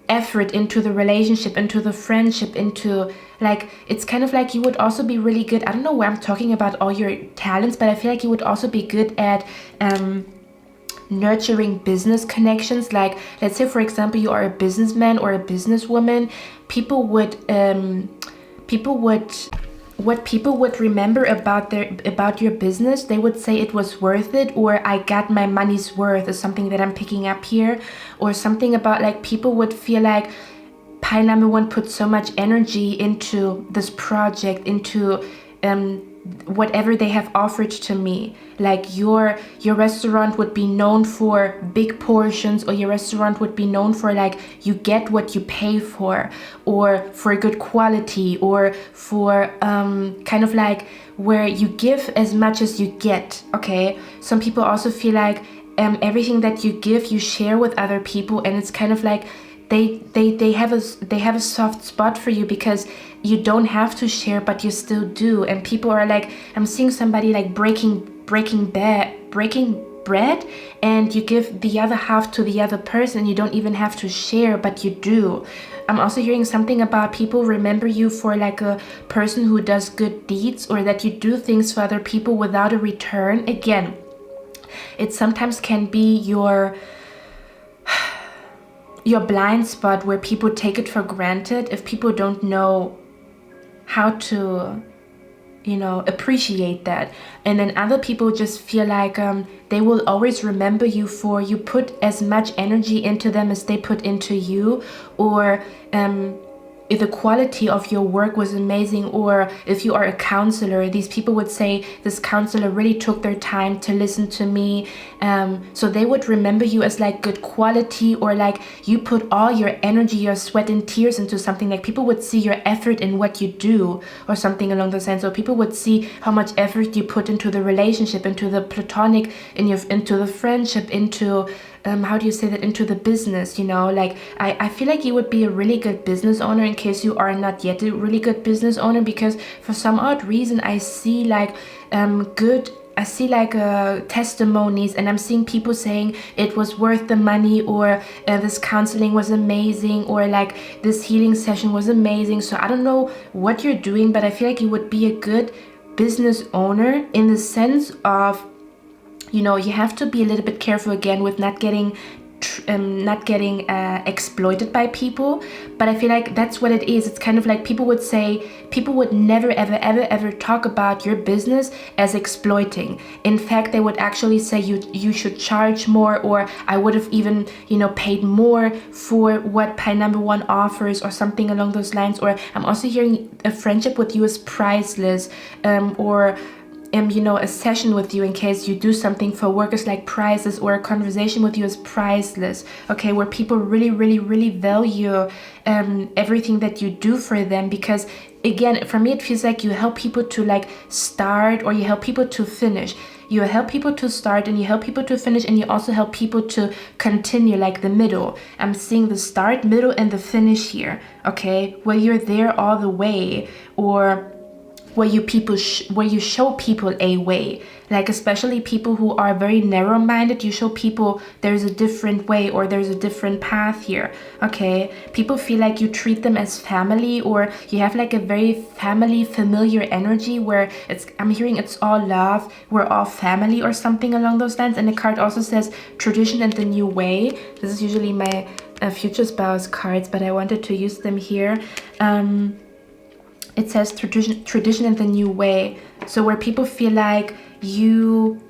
effort into the relationship, into the friendship, into like, it's kind of like you would also be really good. I don't know why I'm talking about all your talents, but I feel like you would also be good at nurturing business connections. Like, let's say for example you are a businessman or a businesswoman, what people would remember about your business, they would say it was worth it, or I got my money's worth, is something that I'm picking up here, or something about like people would feel like 𝐸𝑛𝑗𝑜𝑦 put so much energy into this project, into whatever they have offered to me. Like your restaurant would be known for big portions, or your restaurant would be known for like you get what you pay for, or for good quality, or for kind of like where you give as much as you get. Okay, some people also feel like everything that you give you share with other people, and it's kind of like they have a soft spot for you because you don't have to share, but you still do. And people are like, I'm seeing somebody like breaking bread, and you give the other half to the other person. You don't even have to share, but you do. I'm also hearing something about people remember you for like a person who does good deeds, or that you do things for other people without a return. Again, it sometimes can be your blind spot where people take it for granted if people don't know how to, you know, appreciate that. And then other people just feel like they will always remember you for you put as much energy into them as they put into you, or if the quality of your work was amazing, or if you are a counselor, these people would say this counselor really took their time to listen to me, so they would remember you as like good quality, or like you put all your energy, your sweat and tears into something. Like people would see your effort in what you do, or something along those lines. So people would see how much effort you put into the relationship, into the platonic, into the friendship, into how do you say that, into the business, you know. Like I feel like you would be a really good business owner, in case you are not yet a really good business owner, because for some odd reason I see like testimonies, and I'm seeing people saying it was worth the money, or this counseling was amazing, or like this healing session was amazing. So I don't know what you're doing, but I feel like you would be a good business owner, in the sense of, you know, you have to be a little bit careful again with not getting exploited by people. But I feel like that's what it is. It's kind of like people would never ever talk about your business as exploiting. In fact, they would actually say you should charge more, or I would have even, you know, paid more for what 𝐸𝑛𝑗𝑜𝑦 offers, or something along those lines. Or I'm also hearing a friendship with you is priceless, or you know, a session with you, in case you do something for work, is like priceless, or a conversation with you is priceless. Okay, where people really value everything that you do for them. Because again, for me it feels like you help people to like start, or you help people to finish. You help people to start, and you help people to finish, and you also help people to continue, like the middle. I'm seeing the start, middle, and the finish here. Okay, where you're there all the way, or where you show people a way. Like especially people who are very narrow-minded, you show people there's a different way, or there's a different path here. Okay, people feel like you treat them as family, or you have like a very family familiar energy, where I'm hearing it's all love, we're all family, or something along those lines. And the card also says tradition and the new way. This is usually my future spouse cards, but I wanted to use them here. It says tradition and the new way. So where people feel like you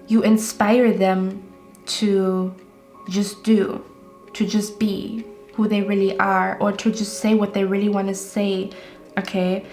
you inspire them to just do, to just be who they really are, or to just say what they really want to say, okay?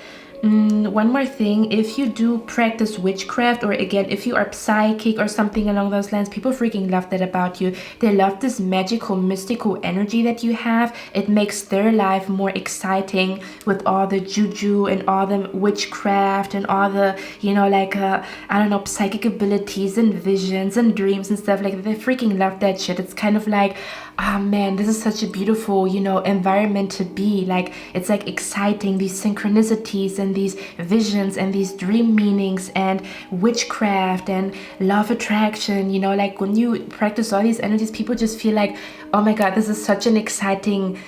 One more thing, if you do practice witchcraft, or again, if you are psychic or something along those lines, people freaking love that about you. They love this magical, mystical energy that you have. It makes their life more exciting with all the juju and all the witchcraft and all the, you know, like, I don't know, psychic abilities and visions and dreams and stuff like that. They freaking love that shit. It's kind of like, oh man, this is such a beautiful, you know, environment to be. Like, it's like exciting, these synchronicities and these visions and these dream meanings and witchcraft and law of attraction, you know, like when you practice all these energies, people just feel like, oh my god, this is such an exciting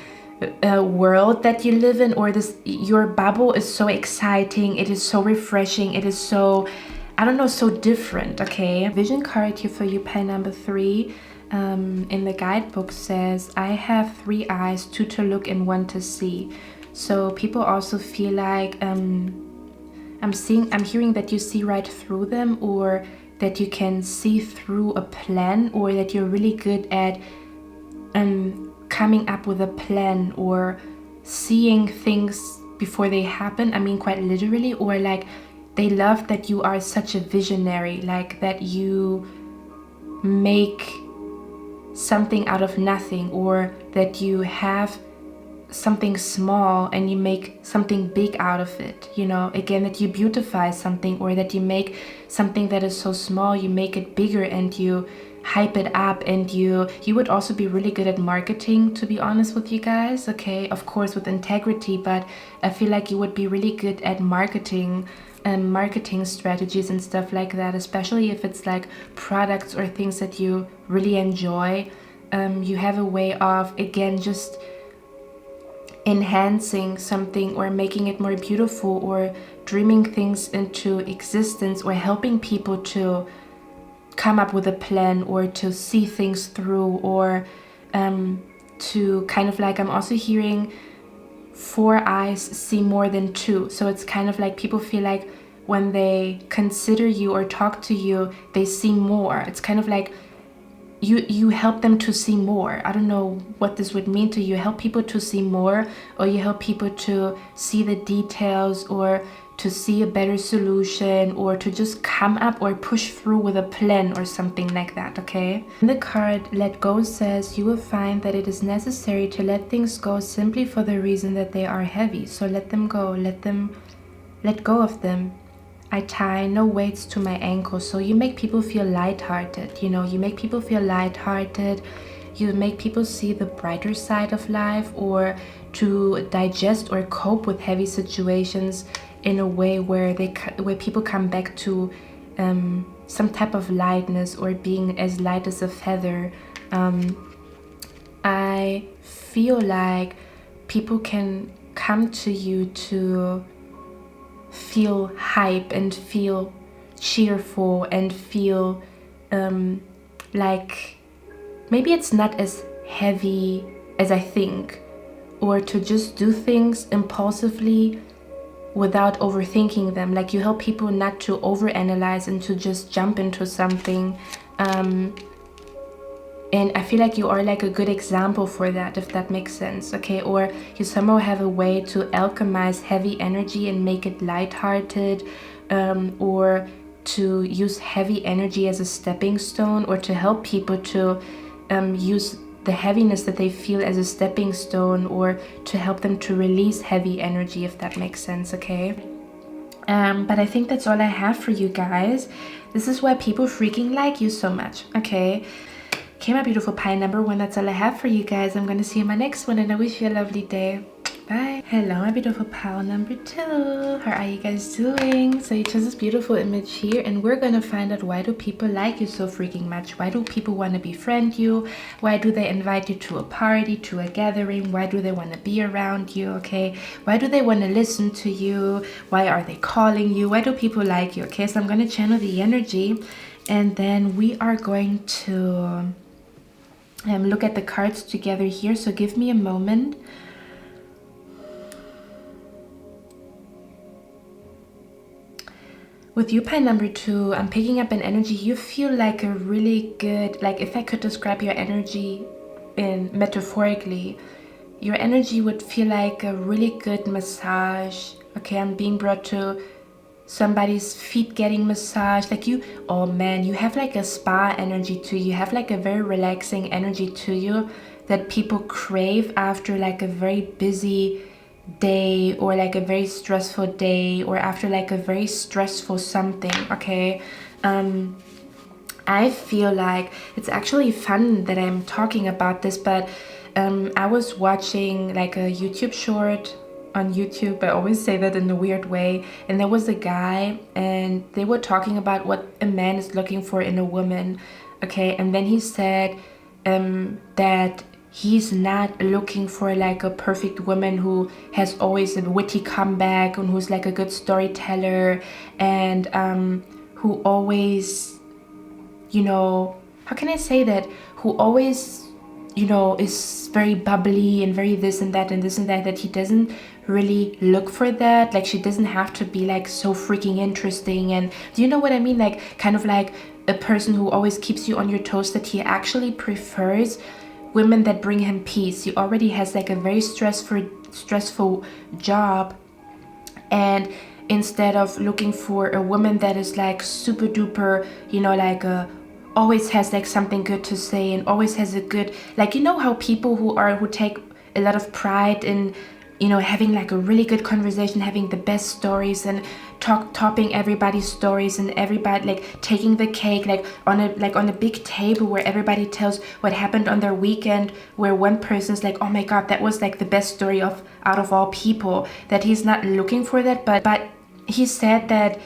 world that you live in, or this, your bubble is so exciting, it is so refreshing, it is so, I don't know, so different, okay? Vision card here for you, pile number 3. In the guidebook says, I have 3 eyes, 2 to look and 1 to see. So people also feel like I'm hearing that you see right through them, or that you can see through a plan, or that you're really good at coming up with a plan or seeing things before they happen. I mean, quite literally, or like they love that you are such a visionary, like that you make something out of nothing, or that you have something small and you make something big out of it, you know, again, that you beautify something, or that you make something that is so small, you make it bigger and you hype it up. And you would also be really good at marketing, to be honest with you guys, okay, of course with integrity, but I feel like you would be really good at marketing and marketing strategies and stuff like that, especially if it's like products or things that you really enjoy. You have a way of, again, just enhancing something or making it more beautiful, or dreaming things into existence, or helping people to come up with a plan, or to see things through, or to kind of like, I'm also hearing 4 eyes see more than 2. So it's kind of like people feel like when they consider you or talk to you, they see more. It's kind of like you help them to see more. I don't know what this would mean to you. Help people to see more, or you help people to see the details, or to see a better solution, or to just come up or push through with a plan or something like that, okay? The card Let Go says, you will find that it is necessary to let things go simply for the reason that they are heavy. So let them go, let go of them. I tie no weights to my ankles. So you make people feel lighthearted, you know, you make people feel lighthearted. You make people see the brighter side of life, or to digest or cope with heavy situations in a way where people come back to some type of lightness, or being as light as a feather. I feel like people can come to you to feel hype and feel cheerful and feel like maybe it's not as heavy as I think, or to just do things impulsively without overthinking them. Like, you help people not to overanalyze and to just jump into something. And I feel like you are like a good example for that, if that makes sense, okay? Or you somehow have a way to alchemize heavy energy and make it lighthearted, or to use heavy energy as a stepping stone, or to help people to use the heaviness that they feel as a stepping stone, or to help them to release heavy energy, if that makes sense, okay? But I think that's all I have for you guys. This is why people freaking like you so much, okay? Okay, my beautiful pile number 1, that's all I have for you guys. I'm going to see you in my next one, and I wish you a lovely day. Bye. Hello, my beautiful pile number 2. How are you guys doing? So you chose this beautiful image here, and we're going to find out, why do people like you so freaking much? Why do people want to befriend you? Why do they invite you to a party, to a gathering? Why do they want to be around you, okay? Why do they want to listen to you? Why are they calling you? Why do people like you, okay? So I'm going to channel the energy, and then we are going to look at the cards together here. So give me a moment. With you pie number 2, I'm picking up an energy. You feel like a really good, like if I could describe your energy in metaphorically, your energy would feel like a really good massage. Okay, I'm being brought to somebody's feet getting massaged. Like you, oh man, you have like a spa energy to you. You have like a very relaxing energy to you that people crave after like a very busy day or like a very stressful day or after like a very stressful something. Okay, I feel like it's actually fun that I'm talking about this, but I was watching like a YouTube short on YouTube. I always say that in a weird way, and there was a guy and they were talking about what a man is looking for in a woman. Okay, and then he said that he's not looking for like a perfect woman who has always a witty comeback and who's like a good storyteller and who always, you know, how can I say that? Who always, you know, is very bubbly and very this and that and this and that, that he doesn't really look for that. Like she doesn't have to be like so freaking interesting. And do you know what I mean? Like kind of like a person who always keeps you on your toes, that he actually prefers women that bring him peace. He already has like a very stressful job, and instead of looking for a woman that is like super duper, you know, like always has like something good to say and always has a good, like, you know how people who take a lot of pride in, you know, having like a really good conversation, having the best stories and topping everybody's stories, and everybody like taking the cake like on a big table where everybody tells what happened on their weekend, where one person's like, oh my god, that was like the best story out of all people. That he's not looking for that, but he said that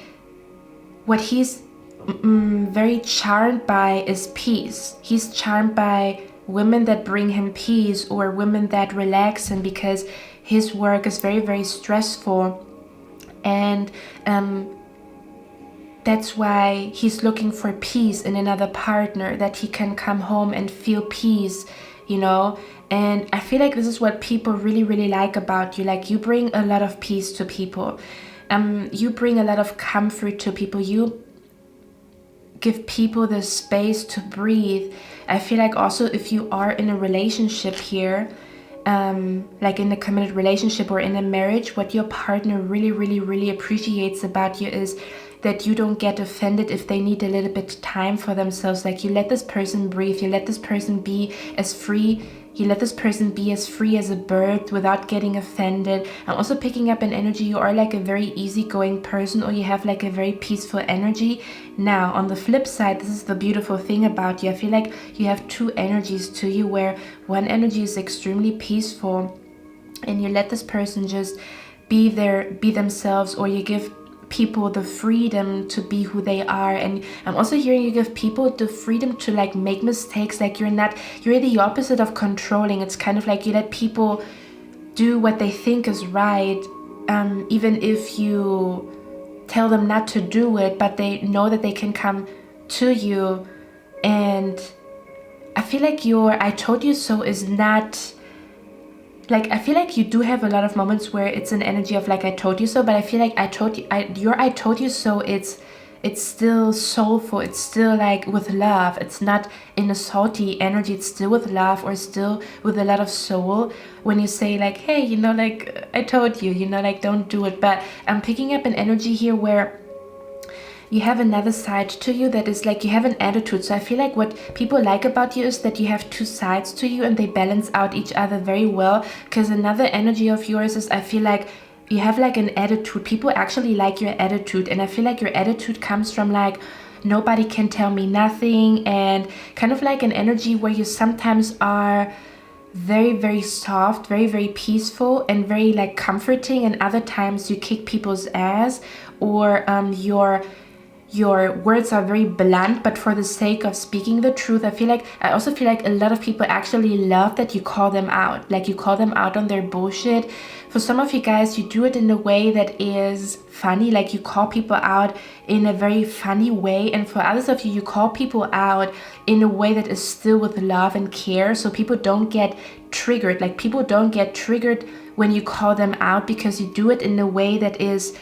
what he's very charmed by is peace. He's charmed by women that bring him peace or women that relax him, because his work is very, very stressful, and that's why he's looking for peace in another partner, that he can come home and feel peace, you know. And I feel like this is what people really, really like about you. Like you bring a lot of peace to people. You bring a lot of comfort to people. You give people the space to breathe. I feel like also if you are in a relationship here, like in a committed relationship or in a marriage, what your partner really, really, really appreciates about you is that you don't get offended if they need a little bit of time for themselves. Like you let this person breathe, you let this person be as free, you let this person be as free as a bird without getting offended. I'm also picking up an energy, you are like a very easygoing person, or you have like a very peaceful energy. Now on the flip side, this is the beautiful thing about you, I feel like you have two energies to you, where one energy is extremely peaceful and you let this person just be themselves, or you give people the freedom to be who they are. And I'm also hearing you give people the freedom to like make mistakes. Like you're the opposite of controlling. It's kind of like you let people do what they think is right, even if you tell them not to do it, but they know that they can come to you. And I feel like your I told you so is not, like, I feel like you do have a lot of moments where it's an energy of like I told you so, but I feel like I told you so, it's still soulful, it's still like with love. It's not in a salty energy, it's still with love or still with a lot of soul. When you say like, hey, you know, like I told you, you know, like don't do it. But I'm picking up an energy here where you have another side to you that is like you have an attitude. So I feel like what people like about you is that you have two sides to you and they balance out each other very well. Because another energy of yours is, I feel like you have like an attitude. People actually like your attitude, and I feel like your attitude comes from like nobody can tell me nothing, and kind of like an energy where you sometimes are very, very soft, very, very peaceful and very like comforting, and other times you kick people's ass, or your words are very blunt, but for the sake of speaking the truth. I also feel like a lot of people actually love that you call them out. Like you call them out on their bullshit. For some of you guys, you do it in a way that is funny. Like you call people out in a very funny way. And for others of you, you call people out in a way that is still with love and care. So people don't get triggered. Like people don't get triggered when you call them out, because you do it in a way that is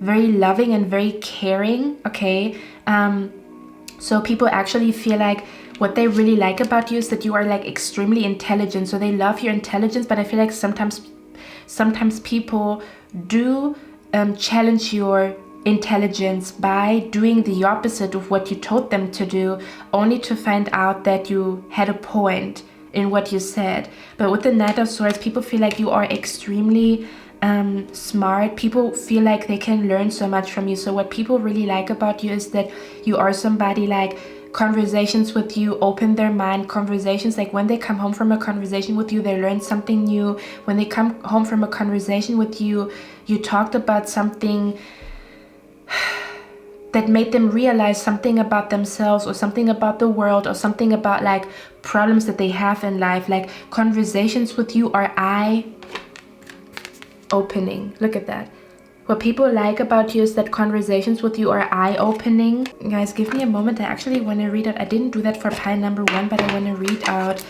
very loving and very caring, okay? So people actually feel like what they really like about you is that you are like extremely intelligent. So they love your intelligence, but I feel like sometimes people do challenge your intelligence by doing the opposite of what you told them to do, only to find out that you had a point in what you said. But with the Knight of Swords, people feel like you are extremely smart. People feel like they can learn so much from you. So what people really like about you is that you are somebody like conversations with you open their mind. Conversations, like when they come home from a conversation with you, they learn something new. When they come home from a conversation with you, you talked about something that made them realize something about themselves or something about the world or something about like problems that they have in life. Like conversations with you are eye opening. Look at that. What people like about you is that conversations with you are eye opening. Guys, give me a moment. I actually want to read out. I didn't do that for pile number 1, but I want to read out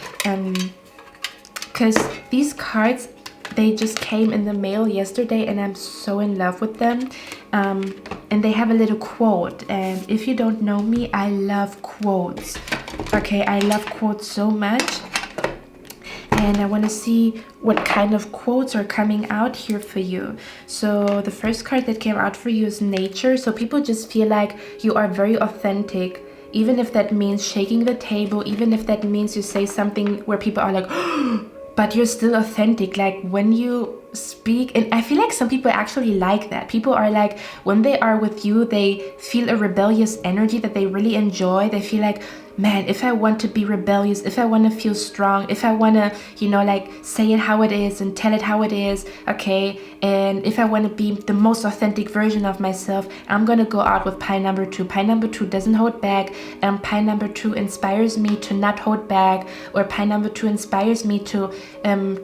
because these cards, they just came in the mail yesterday and I'm so in love with them. And they have a little quote, and if you don't know me, I love quotes. Okay, I love quotes so much, and I want to see what kind of quotes are coming out here for you. So the first card that came out for you is nature. So people just feel like you are very authentic, even if that means shaking the table, even if that means you say something where people are like but you're still authentic. Like when you speak, and I feel like some people actually like that. People are like, when they are with you, they feel a rebellious energy that they really enjoy. They feel like, man, if I want to be rebellious, if I want to feel strong, if I want to, you know, like say it how it is and tell it how it is, okay, and if I want to be the most authentic version of myself, I'm going to go out with pile number 2. Pile number 2 doesn't hold back, and pile number 2 inspires me to not hold back, or pile number 2 inspires me to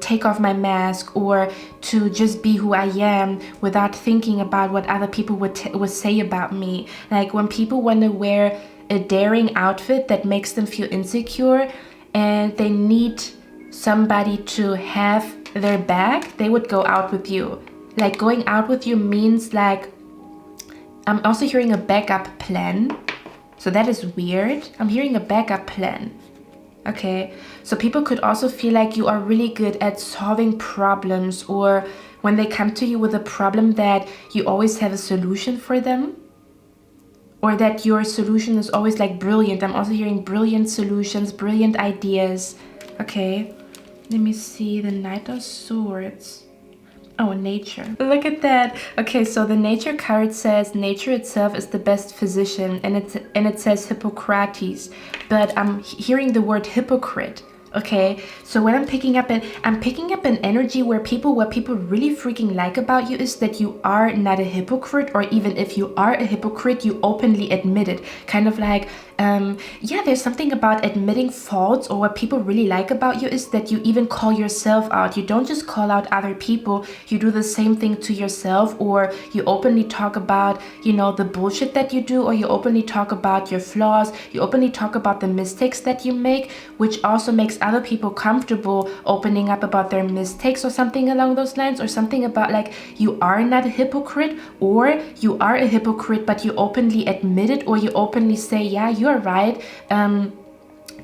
take off my mask, or to just be who I am without thinking about what other people would say about me. Like when people want to wear a daring outfit that makes them feel insecure and they need somebody to have their back, they would go out with you. Like going out with you means like, I'm also hearing a backup plan. So that is weird. I'm hearing a backup plan. Okay, so people could also feel like you are really good at solving problems, or when they come to you with a problem, that you always have a solution for them, or that your solution is always like brilliant. I'm also hearing brilliant solutions, brilliant ideas. Okay, let me see the Knight of Swords. Oh, nature. Look at that. Okay, so the nature card says nature itself is the best physician, and it says Hippocrates, but I'm hearing the word hypocrite. Okay, so when I'm picking up an energy where what people really freaking like about you is that you are not a hypocrite, or even if you are a hypocrite, you openly admit it. Kind of like, yeah, there's something about admitting faults, or what people really like about you is that you even call yourself out. You don't just call out other people, you do the same thing to yourself, or you openly talk about, you know, the bullshit that you do, or you openly talk about your flaws, you openly talk about the mistakes that you make, which also makes other people comfortable opening up about their mistakes or something along those lines, or something about like you are not a hypocrite, or you are a hypocrite but you openly admit it, or you openly say, yeah, you're right,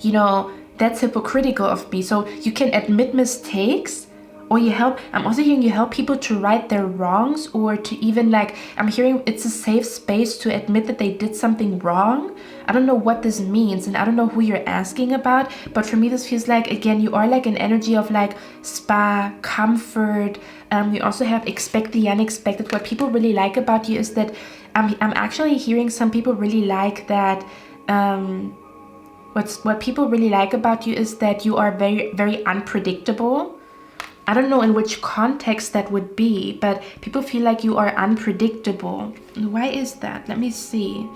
you know, that's hypocritical of me. So you can admit mistakes, or I'm also hearing you help people to right their wrongs, or to even like, I'm hearing it's a safe space to admit that they did something wrong. I don't know what this means, and I don't know who you're asking about, but for me this feels like, again, you are like an energy of like spa, comfort. You also have expect the unexpected. What people really like about you is that I'm actually hearing some people really like that. What people really like about you is that you are very, very unpredictable. I don't know in which context that would be, but people feel like you are unpredictable. Why is that? Let me see.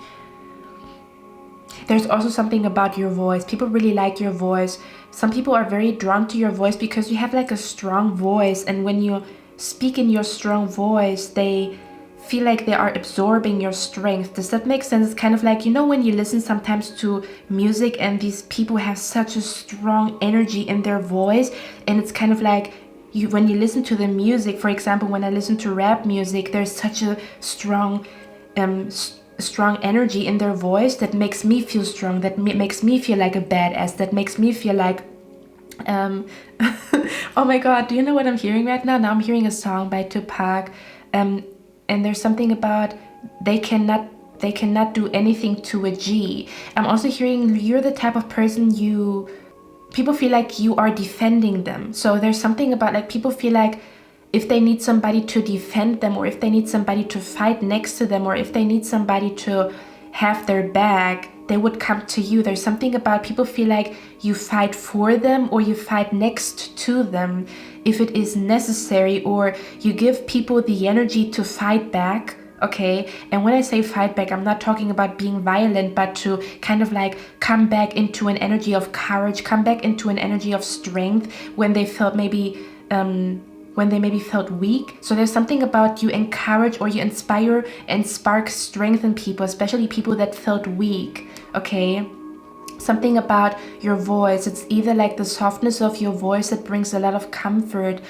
There's also something about your voice. People really like your voice. Some people are very drawn to your voice because you have like a strong voice, and when you speak in your strong voice, they feel like they are absorbing your strength. Does that make sense? It's kind of like, you know, when you listen sometimes to music and these people have such a strong energy in their voice, and it's kind of like when you listen to the music, for example, when I listen to rap music, there's such a strong energy in their voice that makes me feel strong, that makes me feel like a badass, that makes me feel like oh my god, do you know what I'm hearing right now? Now I'm hearing a song by Tupac, and there's something about they cannot do anything to a G. I'm also hearing you're the type of person people feel like you are defending them. So there's something about like people feel like if they need somebody to defend them, or if they need somebody to fight next to them, or if they need somebody to have their back, they would come to you. There's something about people feel like you fight for them or you fight next to them if it is necessary, or you give people the energy to fight back. Okay, and when I say fight back, I'm not talking about being violent, but to kind of like come back into an energy of courage, come back into an energy of strength when they felt maybe felt weak. So there's something about you encourage or you inspire and spark strength in people, especially people that felt weak. Okay, something about your voice. It's either like the softness of your voice that brings a lot of comfort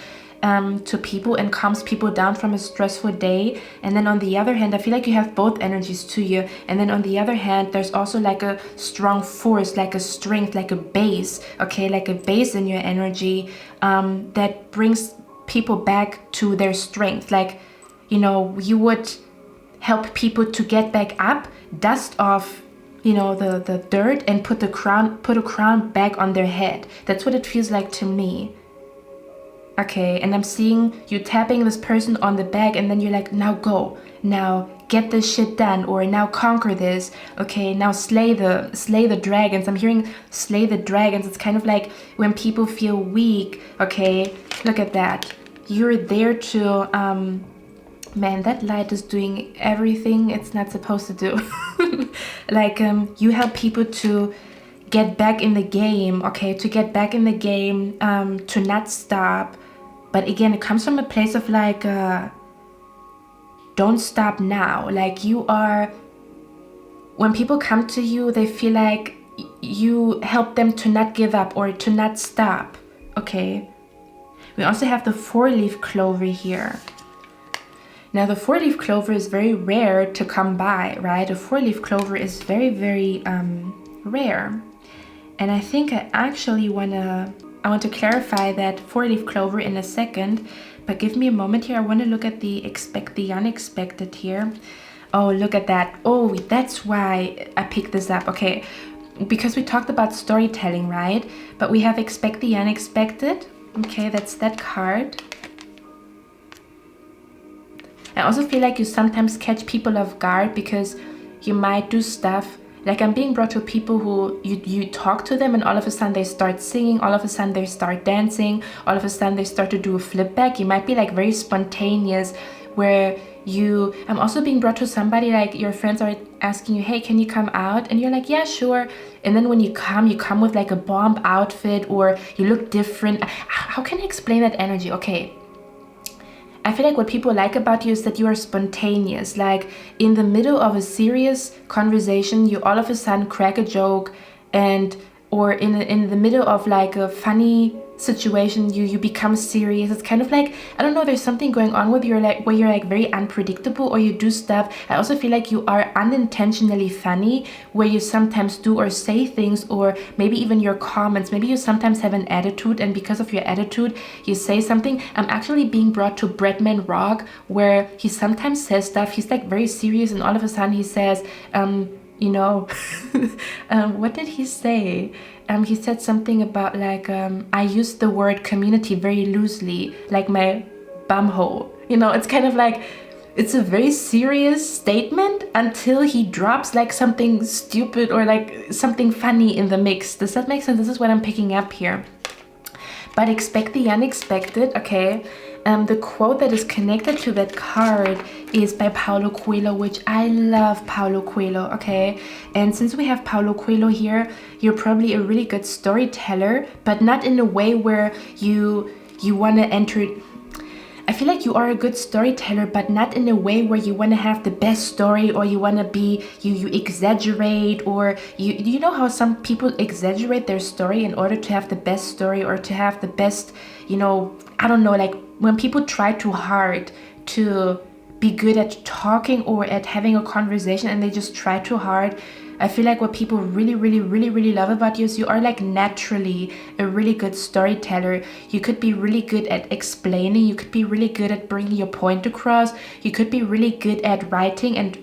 to people and calms people down from a stressful day, and then on the other hand, I feel like you have both energies to you, and then on the other hand, there's also like a strong force, like a strength, like a base, okay, like a base in your energy that brings people back to their strength. Like, you know, you would help people to get back up, dust off, you know, the dirt, and put a crown back on their head. That's what it feels like to me. Okay, and I'm seeing you tapping this person on the back, and then you're like, now go, now get this shit done, or now conquer this. Okay, now slay the dragons. I'm hearing slay the dragons. It's kind of like when people feel weak. Okay, look at that. You're there to man, that light is doing everything it's not supposed to do. Like you help people to get back in the game. Okay, to get back in the game, to not stop. But again, it comes from a place of like, don't stop now. Like you are, when people come to you, they feel like you help them to not give up or to not stop. Okay. We also have the 4-leaf clover here. Now the 4-leaf clover is very rare to come by, right? A 4-leaf clover is very, very rare. And I think I actually I want to clarify that 4-leaf clover in a second, but give me a moment here. I want to look at the unexpected here. Oh, look at that. Oh, that's why I picked this up. Okay, because we talked about storytelling, right? But we have expect the unexpected. Okay, that's that card. I also feel like you sometimes catch people off guard because you might do stuff. Like I'm being brought to people who you talk to them and all of a sudden they start singing, all of a sudden they start dancing, all of a sudden they start to do a flip back. You might be like very spontaneous where I'm also being brought to somebody like your friends are asking you, hey, can you come out? And you're like, yeah, sure. And then when you come with like a bomb outfit or you look different. How can I explain that energy? Okay. I feel like what people like about you is that you are spontaneous. Like in the middle of a serious conversation, you all of a sudden crack a joke, or in the middle of like a funny situation, you become serious. It's kind of like, I don't know, there's something going on with you, like where you're like very unpredictable, or you do stuff. I also feel like you are unintentionally funny, where you sometimes do or say things, or maybe even your comments, maybe you sometimes have an attitude, and because of your attitude you say something. I'm actually being brought to Breadman Rock, where he sometimes says stuff, he's like very serious, and all of a sudden he says, you know, what did he say? He said something about like, I used the word community very loosely, like my bumhole. You know, it's kind of like, it's a very serious statement until he drops like something stupid or like something funny in the mix. Does that make sense? This is what I'm picking up here. But expect the unexpected, okay? The quote that is connected to that card is by Paulo Coelho, which I love Paulo Coelho, okay? And since we have Paulo Coelho here, you're probably a really good storyteller, but not in a way where you want to enter. I feel like you are a good storyteller, but not in a way where you want to have the best story, or you want to be, you exaggerate, or you know how some people exaggerate their story in order to have the best story, or to have the best, you know, I don't know, like when people try too hard to be good at talking or at having a conversation and they just try too hard. I feel like what people really love about you is you are like naturally a really good storyteller. You could be really good at explaining. You could be really good at bringing your point across. You could be really good at writing. And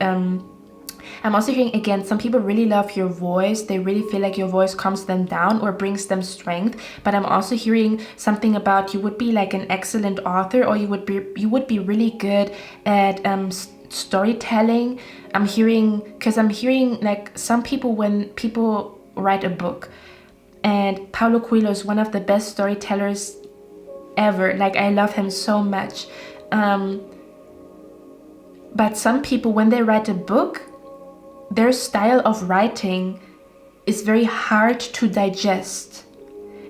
I'm also hearing, again, some people really love your voice. They really feel like your voice calms them down or brings them strength. But I'm also hearing something about you would be like an excellent author, or you would be really good at storytelling. I'm hearing like some people, when people write a book, and Paulo Coelho is one of the best storytellers ever. Like, I love him so much. But some people, when they write a book, their style of writing is very hard to digest.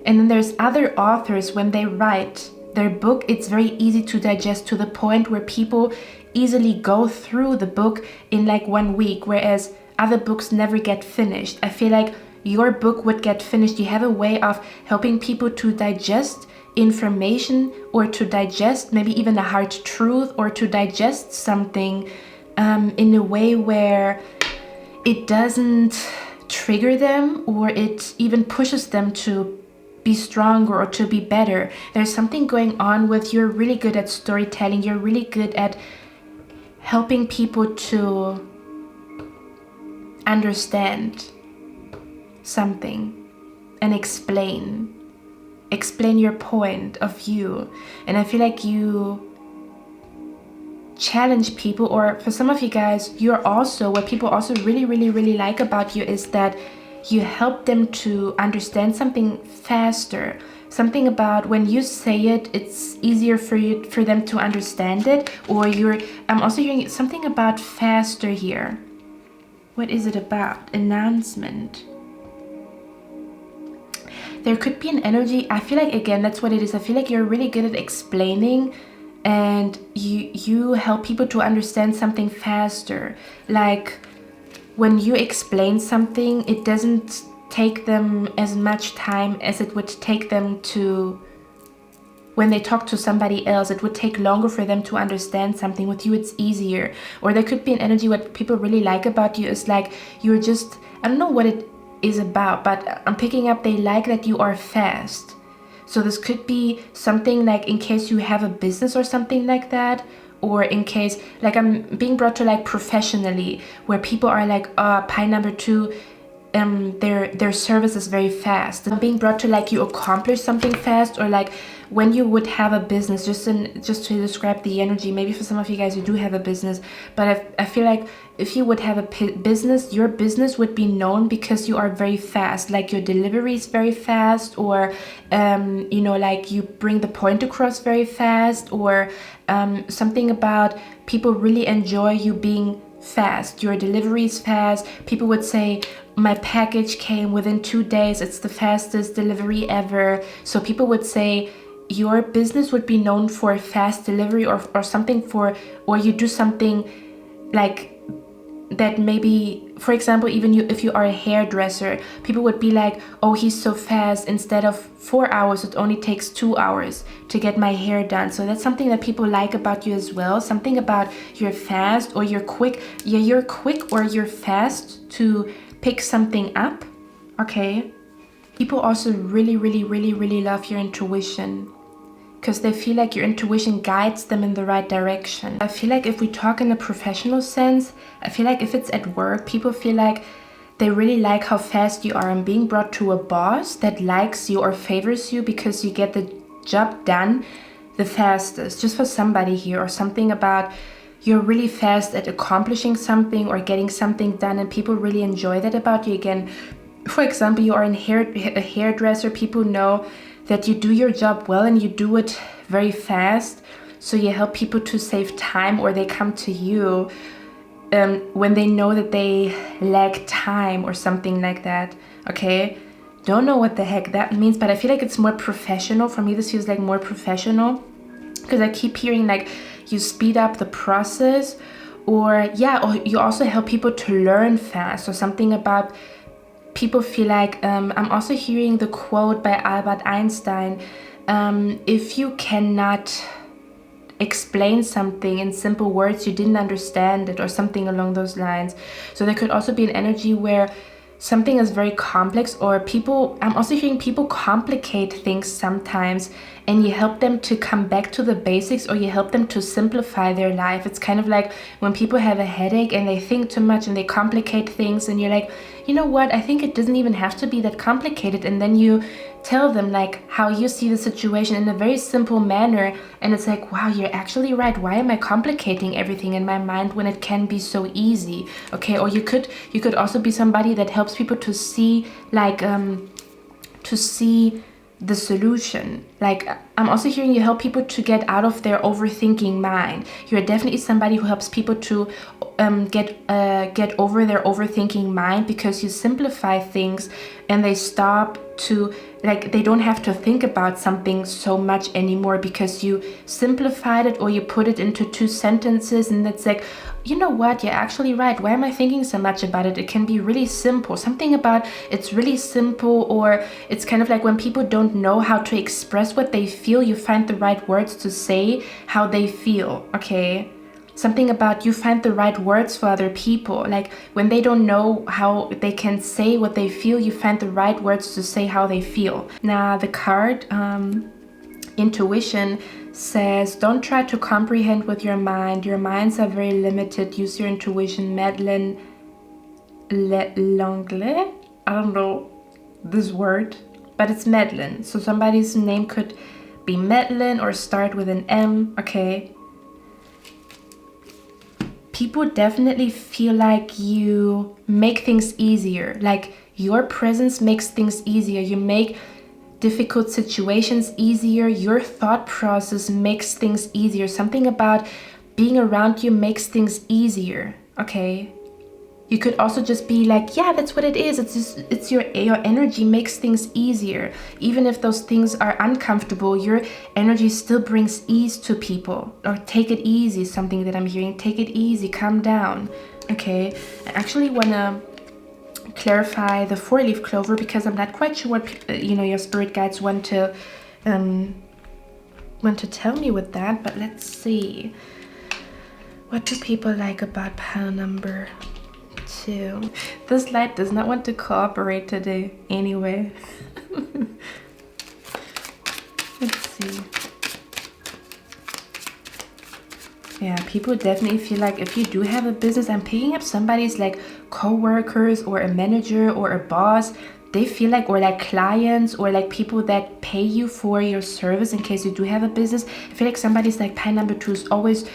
And then there's other authors, when they write their book, it's very easy to digest, to the point where people easily go through the book in like 1 week, whereas other books never get finished. I feel like your book would get finished. You have a way of helping people to digest information, or to digest maybe even a hard truth, or to digest something in a way where it doesn't trigger them, or it even pushes them to be stronger or to be better. There's something going on with, you're really good at storytelling. You're really good at helping people to understand something and explain your point of view. And I feel like you challenge people, or for some of you guys, you're also, what people also really like about you is that you help them to understand something faster. Something about when you say it, it's easier for them to understand it. Or I'm also hearing something about faster here. What is it about? Announcement. There could be an energy. I feel like, again, that's what it is. I feel like you're really good at explaining, and you help people to understand something faster. Like, when you explain something, it doesn't take them as much time as it would take them to, when they talk to somebody else, it would take longer for them to understand something. With you, it's easier. Or there could be an energy, what people really like about you is like, you're just, I don't know what it is about, but I'm picking up they like that you are fast. So this could be something like, in case you have a business or something like that, or in case, like, I'm being brought to like professionally, where people are like, pie number 2, their service is very fast. I'm being brought to like, you accomplish something fast, or like when you would have a business, just to describe the energy. Maybe for some of you guys, you do have a business, but I feel like if you would have a business, your business would be known because you are very fast. Like, your delivery is very fast, or you know, like, you bring the point across very fast, or something about people really enjoy you being fast. Your delivery is fast. People would say, my package came within 2 days. It's the fastest delivery ever. So people would say your business would be known for fast delivery, or something for, or you do something like that. Maybe, for example, even if you are a hairdresser, people would be like, oh, he's so fast. Instead of 4 hours, it only takes 2 hours to get my hair done. So that's something that people like about you as well. Something about you're fast, or you're quick. Yeah, you're quick, or you're fast to pick something up. Okay. People also really love your intuition, because they feel like your intuition guides them in the right direction. I feel like if we talk in a professional sense, I feel like if it's at work, people feel like they really like how fast you are. And being brought to a boss that likes you or favors you because you get the job done the fastest, just for somebody here, or something about you're really fast at accomplishing something or getting something done, and people really enjoy that about you. Again, for example, you are a hairdresser. People know that you do your job well and you do it very fast. So you help people to save time, or they come to you when they know that they lack time or something like that. Okay, don't know what the heck that means, but I feel like it's more professional. For me, this feels like more professional. because I keep hearing like you speed up the process, or you also help people to learn fast, or something about people feel like, I'm also hearing the quote by Albert Einstein, if you cannot explain something in simple words, you didn't understand it, or something along those lines. So there could also be an energy where something is very complex, or people, I'm also hearing people complicate things sometimes, and you help them to come back to the basics, or you help them to simplify their life. It's kind of like when people have a headache and they think too much and they complicate things, and you're like, you know what, I think it doesn't even have to be that complicated, and then you tell them like how you see the situation in a very simple manner, and it's like, wow, you're actually right. Why am I complicating everything in my mind when it can be so easy? Okay, or you could also be somebody that helps people to see like to see the solution. Like, I'm also hearing you help people to get out of their overthinking mind. You're definitely somebody who helps people to get over their overthinking mind, because you simplify things and they stop to, like, they don't have to think about something so much anymore, because you simplified it, or you put it into 2 sentences, and it's like, you know what, you're actually right. Why am I thinking so much about it? It can be really simple. Something about it's really simple, or it's kind of like when people don't know how to express what they feel, you find the right words to say how they feel, okay? Something about you find the right words for other people. Like when they don't know how they can say what they feel, you find the right words to say how they feel. Now the card, Intuition, says, don't try to comprehend with your mind. Your minds are very limited. Use your intuition. Madeleine L'Anglais? I don't know this word, but it's Madeleine. So somebody's name could be Madeleine or start with an M, okay? People definitely feel like you make things easier. Like your presence makes things easier. You make difficult situations easier. Your thought process makes things easier. Something about being around you makes things easier, okay? You could also just be like, yeah, that's what it is. It's your energy makes things easier. Even if those things are uncomfortable, your energy still brings ease to people. Or take it easy, something that I'm hearing. Take it easy, calm down. Okay, I actually want to clarify the 4-leaf clover, because I'm not quite sure what your spirit guides want to tell me with that. But let's see. What do people like about pile number 2? This light does not want to cooperate today anyway. Let's see. Yeah, people definitely feel like if you do have a business, I'm picking up somebody's like co-workers or a manager or a boss. They feel like, or like clients, or like people that pay you for your service in case you do have a business. I feel like somebody's like pile number 2 is always,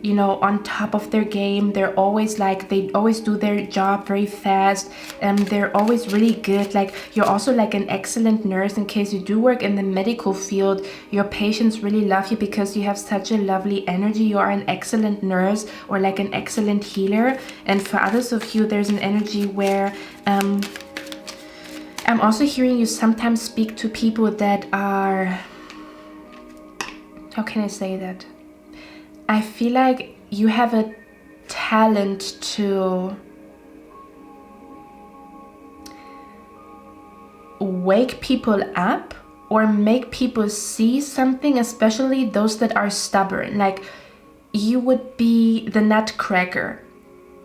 on top of their game. They're always like, they always do their job very fast, and they're always really good. Like you're also like an excellent nurse in case you do work in the medical field. Your patients really love you because you have such a lovely energy. You are an excellent nurse, or like an excellent healer. And for others of you, there's an energy where I'm also hearing you sometimes speak to people that are, how can I say that? I feel like you have a talent to wake people up or make people see something, especially those that are stubborn. Like you would be the nutcracker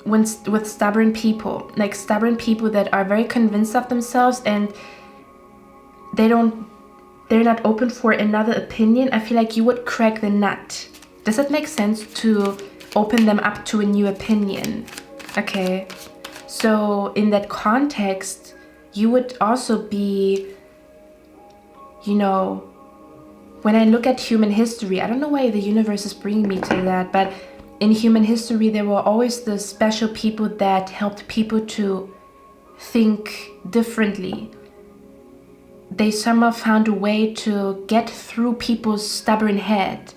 with stubborn people, like stubborn people that are very convinced of themselves, and they're not open for another opinion. I feel like you would crack the nut. Does that make sense? To open them up to a new opinion. Okay, so in that context, you would also be, when I look at human history, I don't know why the universe is bringing me to that, but in human history, there were always the special people that helped people to think differently. They somehow found a way to get through people's stubborn head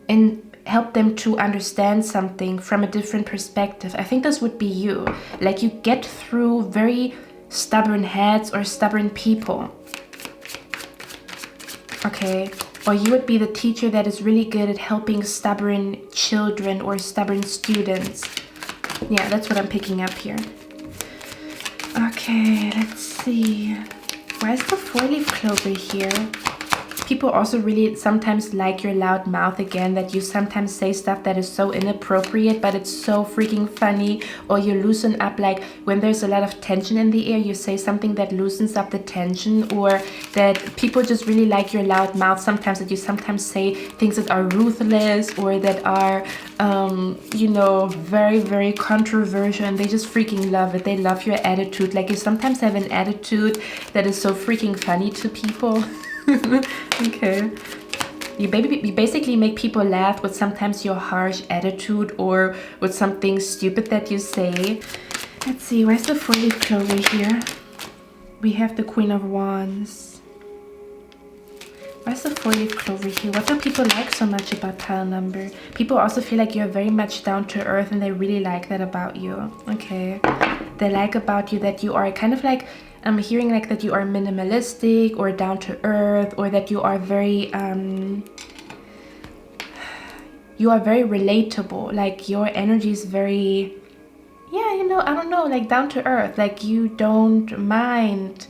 and help them to understand something from a different perspective. I think this would be you. Like you get through very stubborn heads or stubborn people. Okay, Or you would be the teacher that is really good at helping stubborn children or stubborn students. Yeah, that's what I'm picking up here. Okay, let's see. Why is the 4-leaf clover here? People also really sometimes like your loud mouth again, that you sometimes say stuff that is so inappropriate, but it's so freaking funny. Or you loosen up, like when there's a lot of tension in the air, you say something that loosens up the tension. Or that people just really like your loud mouth sometimes, that you sometimes say things that are ruthless or that are, you know, very, very controversial, and they just freaking love it. They love your attitude. Like you sometimes have an attitude that is so freaking funny to people. Okay. You basically make people laugh with sometimes your harsh attitude or with something stupid that you say. Let's see, where's the 4-leaf clover here? We have the Queen of Wands. Where's the 4-leaf clover here? What do people like so much about pile number? People also feel like you're very much down to earth, and they really like that about you. Okay. They like about you that you are kind of like, I'm hearing like that you are minimalistic or down to earth, or that you are very relatable. Like your energy is very, yeah, you know, I don't know, like down to earth. Like you don't mind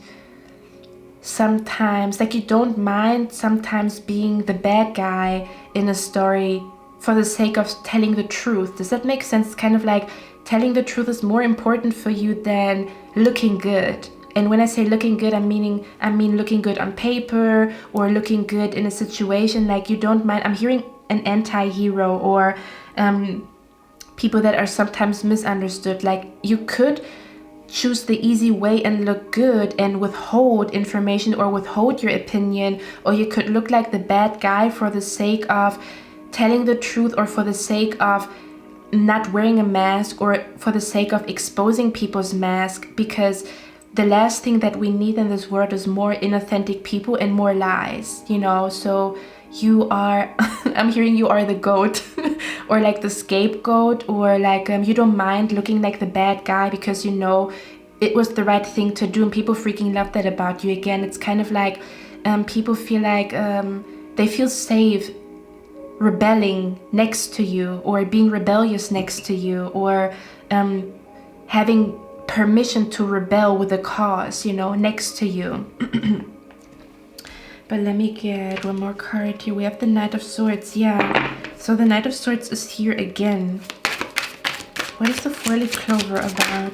sometimes, like you don't mind sometimes being the bad guy in a story for the sake of telling the truth. Does that make sense? Kind of like telling the truth is more important for you than looking good. And when I say looking good, I mean looking good on paper or looking good in a situation. Like you don't mind. I'm hearing an anti-hero or people that are sometimes misunderstood. Like you could choose the easy way and look good and withhold information or withhold your opinion, or you could look like the bad guy for the sake of telling the truth, or for the sake of not wearing a mask, or for the sake of exposing people's mask, because the last thing that we need in this world is more inauthentic people and more lies, you know. So you are, I'm hearing you are the goat or like the scapegoat, or like you don't mind looking like the bad guy because you know it was the right thing to do, and people freaking love that about you. Again, it's kind of like people feel like they feel safe rebelling next to you, or being rebellious next to you, or having permission to rebel with a cause, you know, next to you. But let me get one more card here. We have the Knight of Swords. Yeah, so the Knight of Swords is here again. What is the 4-leaf clover about?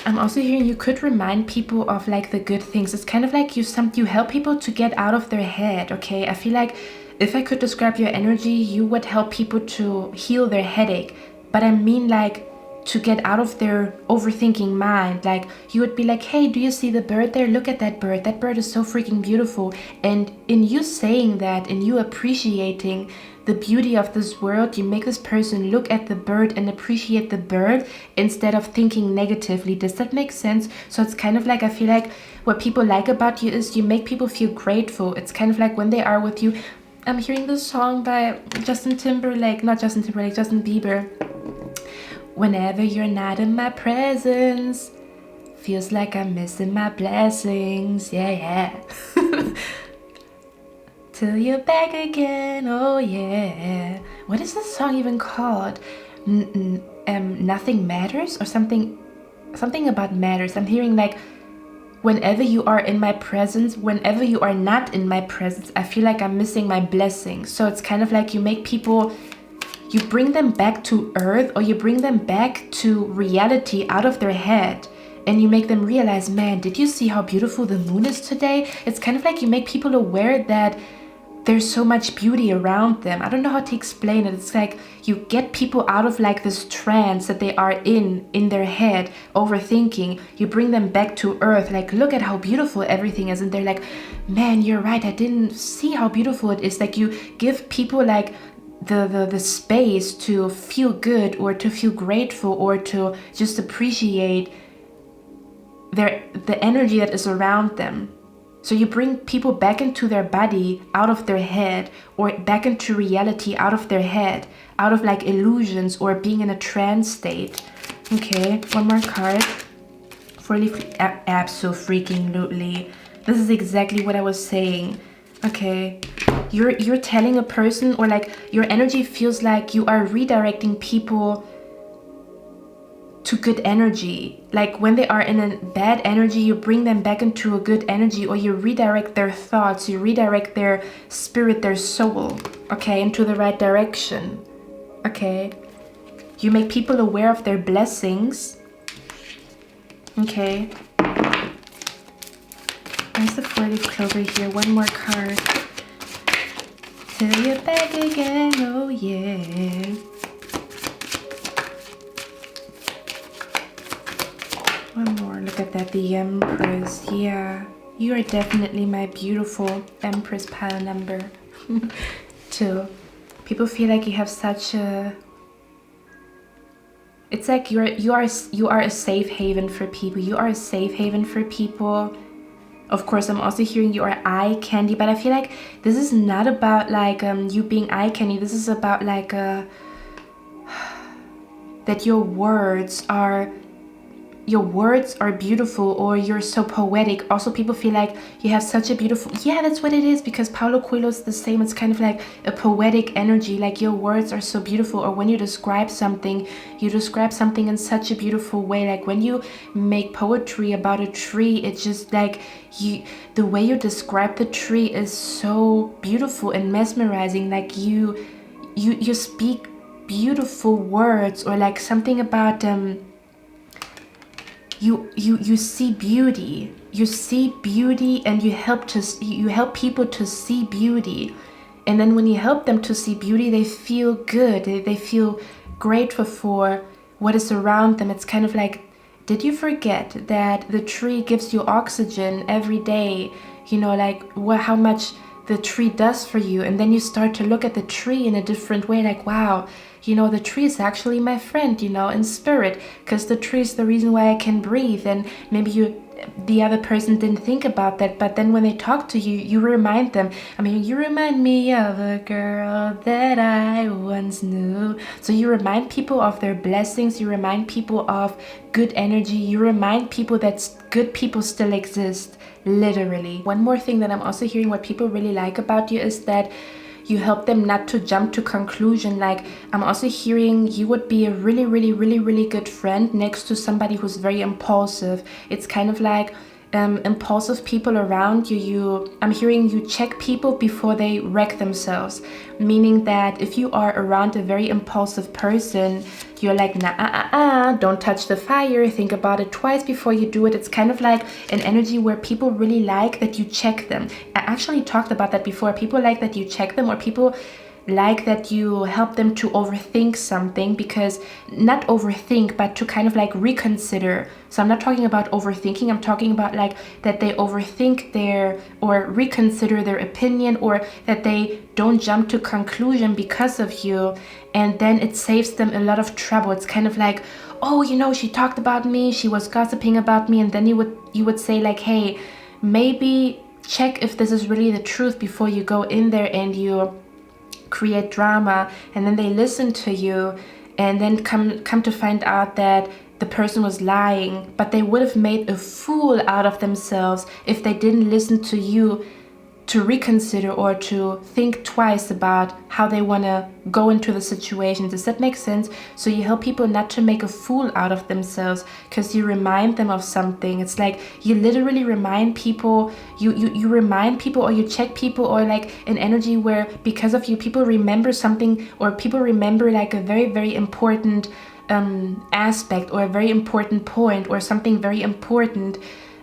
I'm also hearing you could remind people of like the good things. It's kind of like you help people to get out of their head. Okay, I feel like if I could describe your energy, you would help people to heal their headache. But I mean like to get out of their overthinking mind. Like you would be like, hey, do you see the bird there? Look at that bird. That bird is so freaking beautiful. And in you saying that, in you appreciating the beauty of this world, you make this person look at the bird and appreciate the bird instead of thinking negatively. Does that make sense? So it's kind of like, I feel like what people like about you is you make people feel grateful. It's kind of like when they are with you. I'm hearing this song by Justin Bieber. Whenever you're not in my presence, feels like I'm missing my blessings. Yeah. Till you're back again, oh yeah. What is this song even called? Nothing Matters, or something about matters. I'm hearing like, whenever you are in my presence, whenever you are not in my presence, I feel like I'm missing my blessings. So it's kind of like you make people, you bring them back to earth, or you bring them back to reality out of their head, and you make them realize, man, did you see how beautiful the moon is today? It's kind of like you make people aware that there's so much beauty around them. I don't know how to explain it. It's like you get people out of like this trance that they are in their head, overthinking. You bring them back to earth, like, look at how beautiful everything is. And they're like, man, you're right, I didn't see how beautiful it is. Like you give people like the space to feel good, or to feel grateful, or to just appreciate the energy that is around them. So you bring people back into their body out of their head, or back into reality out of their head, out of like illusions or being in a trance state. Okay, one more card. Absolutely. This is exactly what I was saying. Okay, you're telling a person, or like your energy feels like you are redirecting people to good energy. Like when they are in a bad energy, you bring them back into a good energy, or you redirect their thoughts, you redirect their spirit, their soul, okay, into the right direction. Okay, you make people aware of their blessings. Okay, there's the 4-leaf clover here. One more card. Till you're back again, oh yeah. One more, look at that, the Empress. Yeah, you are definitely my beautiful Empress pile number 2. People feel like you have such a... It's like you are a safe haven for people. You are a safe haven for people. Of course, I'm also hearing you are eye candy, but I feel like this is not about like you being eye candy. This is about like that your words are beautiful, or you're so poetic. Also, people feel like you have such a beautiful... Yeah, that's what it is, because Paulo Coelho is the same. It's kind of like a poetic energy, like your words are so beautiful. Or when you describe something in such a beautiful way. Like when you make poetry about a tree, it's just like the way you describe the tree is so beautiful and mesmerizing. Like you speak beautiful words, or like something about you see beauty. You see beauty, and you help people to see beauty. And then when you help them to see beauty, they feel good. They feel grateful for what is around them. It's kind of like, did you forget that the tree gives you oxygen every day? You know, like how much the tree does for you. And then you start to look at the tree in a different way, like, wow, you know, the tree is actually my friend, you know, in spirit, because the tree is the reason why I can breathe. And maybe the other person didn't think about that, but then when they talk to you, you remind them. I mean, you remind me of a girl that I once knew. So you remind people of their blessings, you remind people of good energy, you remind people that good people still exist, literally. One more thing that I'm also hearing what people really like about you is that you help them not to jump to conclusion. Like I'm also hearing you would be a really good friend next to somebody who's very impulsive. It's kind of like impulsive people around you. I'm hearing you check people before they wreck themselves, meaning that if you are around a very impulsive person, you're like, nah, don't touch the fire, think about it twice before you do it. It's kind of like an energy where people really like that you check them. I actually talked about that before. People like that you check them, or people like that you help them to overthink something, because not overthink, but to kind of like reconsider. So I'm not talking about overthinking, I'm talking about like that they overthink or reconsider their opinion, or that they don't jump to conclusion because of you, and then it saves them a lot of trouble. It's kind of like, oh, you know, she talked about me, she was gossiping about me, and then you would say like, hey, maybe check if this is really the truth before you go in there and you create drama. And then they listen to you, and then come to find out that the person was lying, but they would have made a fool out of themselves if they didn't listen to you to reconsider or to think twice about how they want to go into the situation. Does that make sense? So you help people not to make a fool out of themselves, because you remind them of something. It's like you literally remind people, you remind people, or you check people, or like an energy where because of you people remember something, or people remember like a very important aspect, or a very important point, or something very important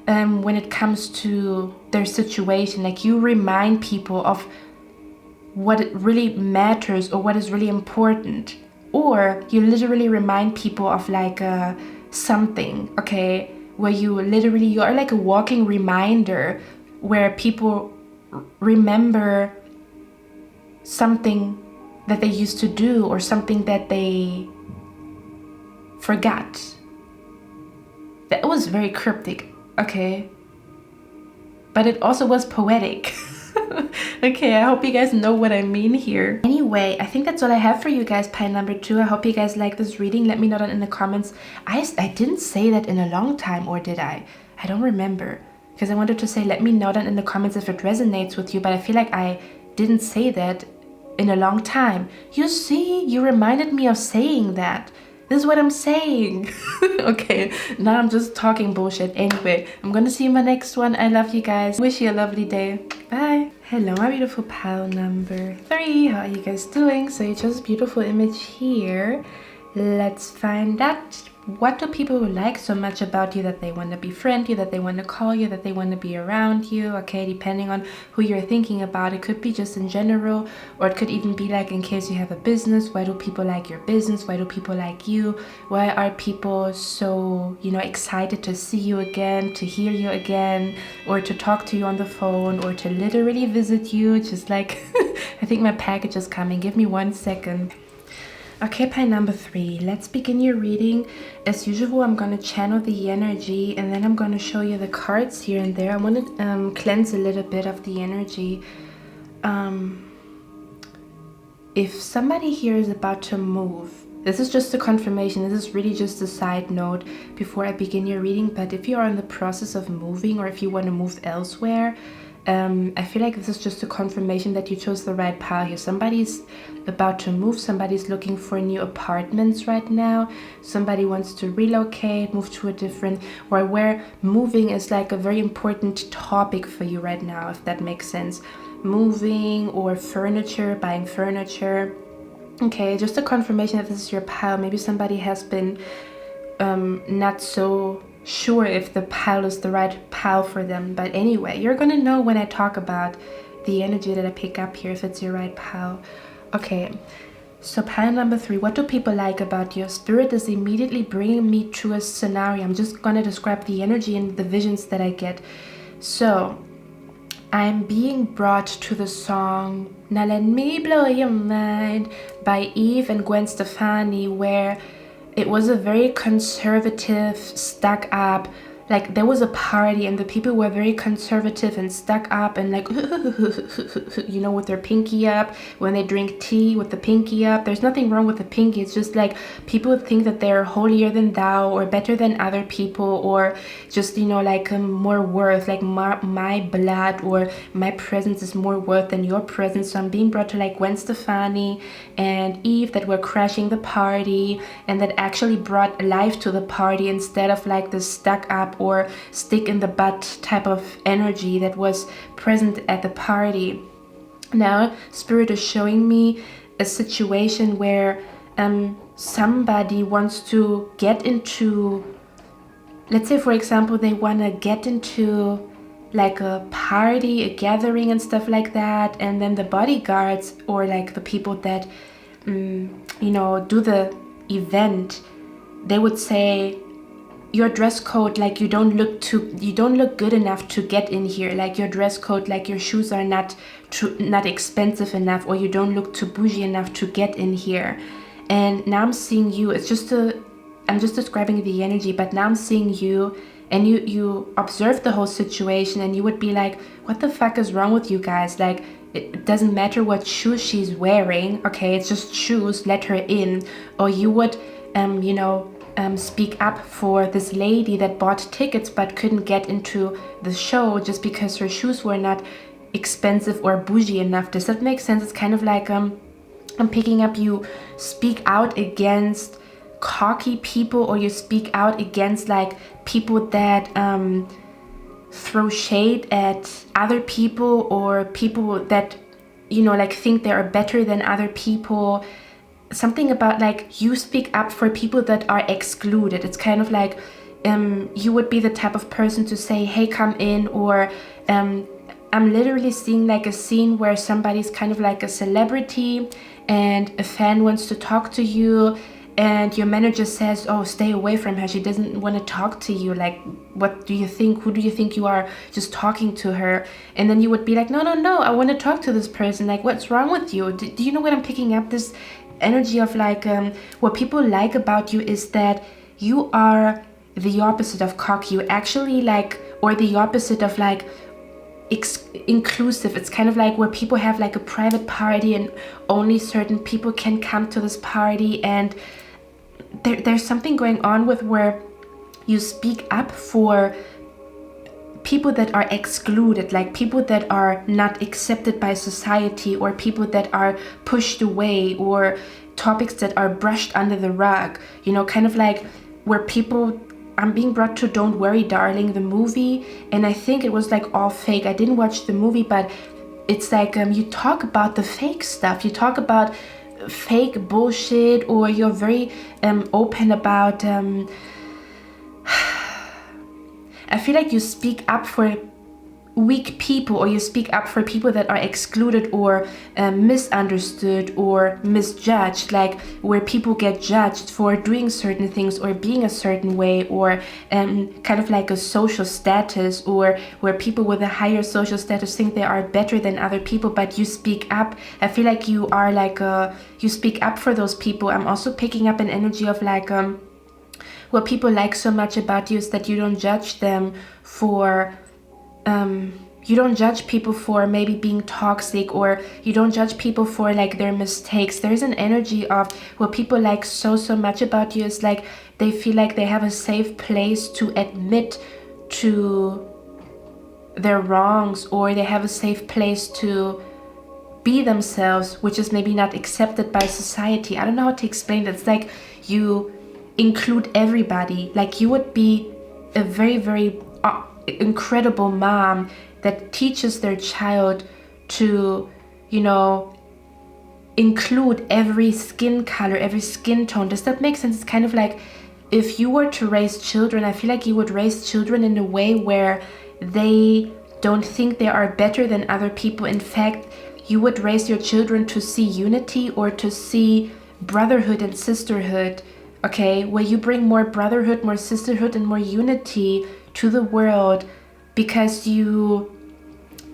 when it comes to their situation. Like you remind people of what really matters, or what is really important, or you literally remind people of like something, okay, where you are like a walking reminder, where people remember something that they used to do, or something that they forgot. That was very cryptic, okay, but it also was poetic. Okay, I hope you guys know what I mean here. Anyway, I think that's all I have for you guys, pile number 2. I hope you guys like this reading. Let me know that in the comments. I didn't say that in a long time, or did I? I don't remember. because I wanted to say, let me know down in the comments if it resonates with you, but I feel like I didn't say that in a long time. You see, you reminded me of saying that. This is what I'm saying. Okay, now I'm just talking bullshit. Anyway, I'm gonna see you in my next one. I love you guys. Wish you a lovely day. Bye. Hello, my beautiful pile number 3. How are you guys doing? So you chose a beautiful image here. Let's find out, what do people like so much about you that they want to befriend you, that they want to call you, that they want to be around you? Okay, depending on who you're thinking about. It could be just in general, or it could even be like in case you have a business. Why do people like your business? Why do people like you? Why are people so, you know, excited to see you again, to hear you again, or to talk to you on the phone, or to literally visit you? Just like, I think my package is coming. Give me 1 second. Okay, pile number 3, let's begin your reading. As usual, I'm going to channel the energy, and then I'm going to show you the cards here and there. I want to cleanse a little bit of the energy. If somebody here is about to move, this is just a confirmation. This is really just a side note before I begin your reading. But if you are in the process of moving, or if you want to move elsewhere, I feel like this is just a confirmation that you chose the right pile here. Somebody's about to move. Somebody's looking for new apartments right now. Somebody wants to relocate, move to a different, or where moving is like a very important topic for you right now, if that makes sense. Moving or furniture, buying furniture. Okay, just a confirmation that this is your pile. Maybe somebody has been not so sure if the pile is the right pile for them, but anyway, you're gonna know when I talk about the energy that I pick up here, if it's your right pile. Okay, so pile number 3, what do people like about you? Spirit is immediately bringing me to a scenario. I'm just gonna describe the energy and the visions that I get. So I'm being brought to the song Now Let Me Blow Your Mind by Eve and Gwen Stefani, where it was a very conservative, stuck up, like there was a party and the people were very conservative and stuck up and like, you know, with their pinky up, when they drink tea with the pinky up. There's nothing wrong with the pinky. It's just like people think that they're holier than thou or better than other people, or just, you know, like more worth, like my blood or my presence is more worth than your presence. So I'm being brought to like Gwen Stefani and Eve that were crashing the party and that actually brought life to the party instead of like this stuck up or stick in the butt type of energy that was present at the party. Now Spirit is showing me a situation where somebody wants to get into, let's say for example, they want to get into like a party, a gathering and stuff like that, and then the bodyguards or like the people that you know, do the event, they would say, your dress code, like you don't look good enough to get in here. Like your dress code, like your shoes are not expensive enough, or you don't look too bougie enough to get in here. And now I'm seeing you. I'm just describing the energy, but now I'm seeing you, and you observe the whole situation, and you would be like, what the fuck is wrong with you guys? Like, it doesn't matter what shoes she's wearing. Okay, it's just shoes. Let her in. Or you would, you know, speak up for this lady that bought tickets but couldn't get into the show just because her shoes were not expensive or bougie enough. Does that make sense? It's kind of like I'm picking up, you speak out against cocky people, or you speak out against like people that throw shade at other people, or people that, you know, like think they are better than other people. Something about like you speak up for people that are excluded. It's kind of like you would be the type of person to say, hey, come in. Or I'm literally seeing like a scene where somebody's kind of like a celebrity and a fan wants to talk to you, and your manager says, oh, stay away from her, she doesn't want to talk to you. Like, what do you think? Who do you think you are, just talking to her? And then you would be like, no, I want to talk to this person. Like, what's wrong with you? Do you know what I'm picking up? This energy of like what people like about you is that you are the opposite of cocky. You actually like, or the opposite of like inclusive. It's kind of like where people have like a private party and only certain people can come to this party, and there's something going on with where you speak up for people that are excluded, like people that are not accepted by society, or people that are pushed away, or topics that are brushed under the rug, you know, kind of like where people, I'm being brought to Don't Worry Darling, the movie, and I think it was like all fake. I didn't watch the movie, but it's like you talk about the fake stuff, you talk about fake bullshit, or you're very open about I feel like you speak up for weak people, or you speak up for people that are excluded or misunderstood or misjudged, like where people get judged for doing certain things or being a certain way, or kind of like a social status, or where people with a higher social status think they are better than other people, but you speak up. I feel like you are like you speak up for those people. I'm also picking up an energy of like what people like so much about you is that you don't judge them for you don't judge people for maybe being toxic, or you don't judge people for like their mistakes. There's an energy of what people like so much about you is like they feel like they have a safe place to admit to their wrongs, or they have a safe place to be themselves, which is maybe not accepted by society. I don't know how to explain it. It's like you include everybody. Like you would be a very incredible mom that teaches their child to, you know, include every skin color, every skin tone. Does that make sense? It's kind of like if you were to raise children, I feel like you would raise children in a way where they don't think they are better than other people. In fact, you would raise your children to see unity, or to see brotherhood and sisterhood. Okay, where you bring more brotherhood, more sisterhood, and more unity to the world because you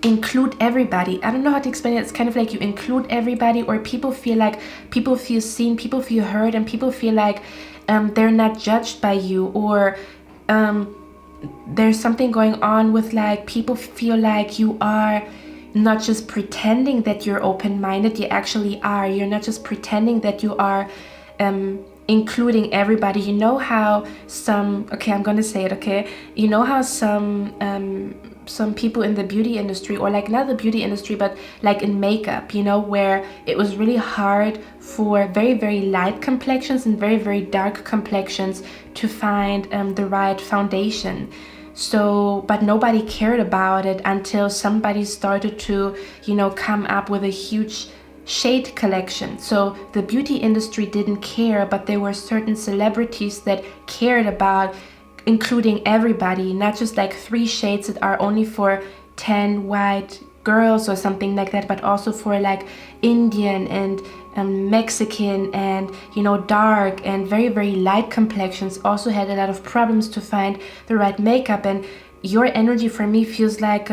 include everybody. I don't know how to explain it. It's kind of like you include everybody, or people feel seen, people feel heard, and people feel like they're not judged by you, or there's something going on with like people feel like you are not just pretending that you're open-minded, you actually are. You're not just pretending that you are including everybody. You know how some, okay, I'm gonna say it, okay? You know how some people in the beauty industry, or like not the beauty industry, but like in makeup, you know, where it was really hard for very light complexions and very dark complexions to find the right foundation. So, but nobody cared about it until somebody started to, you know, come up with a huge shade collection. So the beauty industry didn't care, but there were certain celebrities that cared about including everybody, not just like 3 shades that are only for 10 white girls or something like that, but also for like Indian and Mexican and, you know, dark and very light complexions also had a lot of problems to find the right makeup. And your energy for me feels like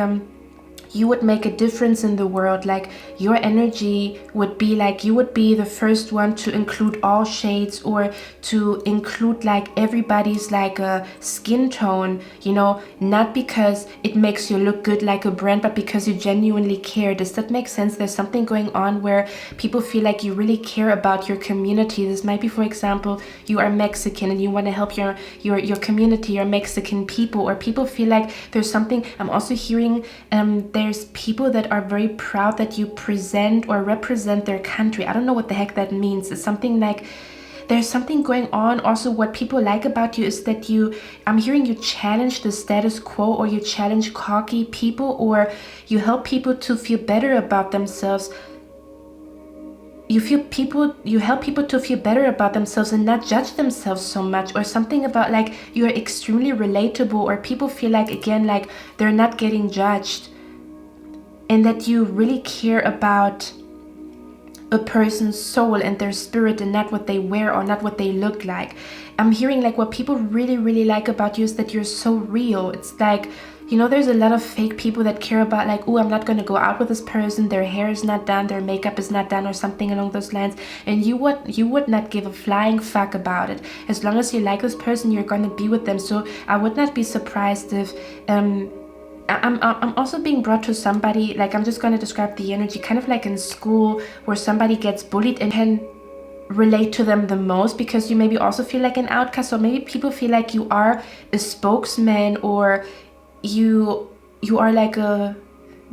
you would make a difference in the world. Like your energy would be like you would be the first one to include all shades, or to include like everybody's like a skin tone, you know, not because it makes you look good like a brand, but because you genuinely care. Does that make sense? There's something going on where people feel like you really care about your community. This might be, for example, you are Mexican and you want to help your community, your Mexican people, or people feel like there's something. I'm also hearing there's people that are very proud that you present or represent their country. I don't know what the heck that means. It's something like there's something going on. Also, what people like about you is that I'm hearing you challenge the status quo, or you challenge cocky people, or you help people to feel better about themselves. You help people to feel better about themselves and not judge themselves so much, or something about like you're extremely relatable, or people feel like, again, like they're not getting judged, and that you really care about a person's soul and their spirit, and not what they wear or not what they look like. I'm hearing like what people really like about you is that you're so real. It's like, you know, there's a lot of fake people that care about like, oh, I'm not going to go out with this person, their hair is not done, their makeup is not done, or something along those lines. And you would not give a flying fuck about it. As long as you like this person, you're going to be with them. So I would not be surprised if I'm also being brought to somebody, like I'm just going to describe the energy, kind of like in school where somebody gets bullied and can relate to them the most, because you maybe also feel like an outcast, or maybe people feel like you are a spokesman, or you you are like a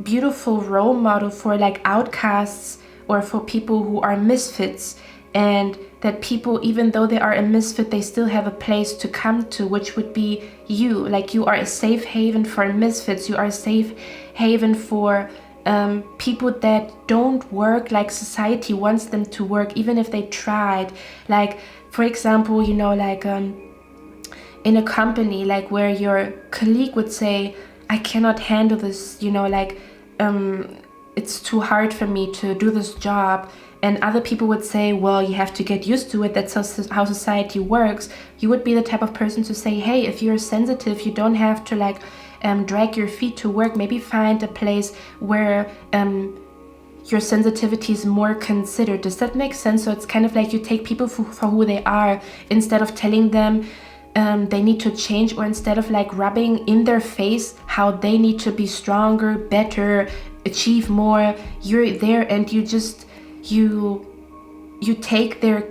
beautiful role model for like outcasts or for people who are misfits, and that people, even though they are a misfit, they still have a place to come to, which would be you. Like you are a safe haven for misfits. You are a safe haven for people that don't work like society wants them to work, even if they tried. Like, for example, you know, like in a company, like where your colleague would say, I cannot handle this, you know, like it's too hard for me to do this job. And other people would say, well, you have to get used to it. That's how society works. You would be the type of person to say, hey, if you're sensitive, you don't have to like drag your feet to work. Maybe find a place where your sensitivity is more considered. Does that make sense? So it's kind of like you take people for who they are, instead of telling them they need to change, or instead of like rubbing in their face how they need to be stronger, better, achieve more. You're there and you just you take their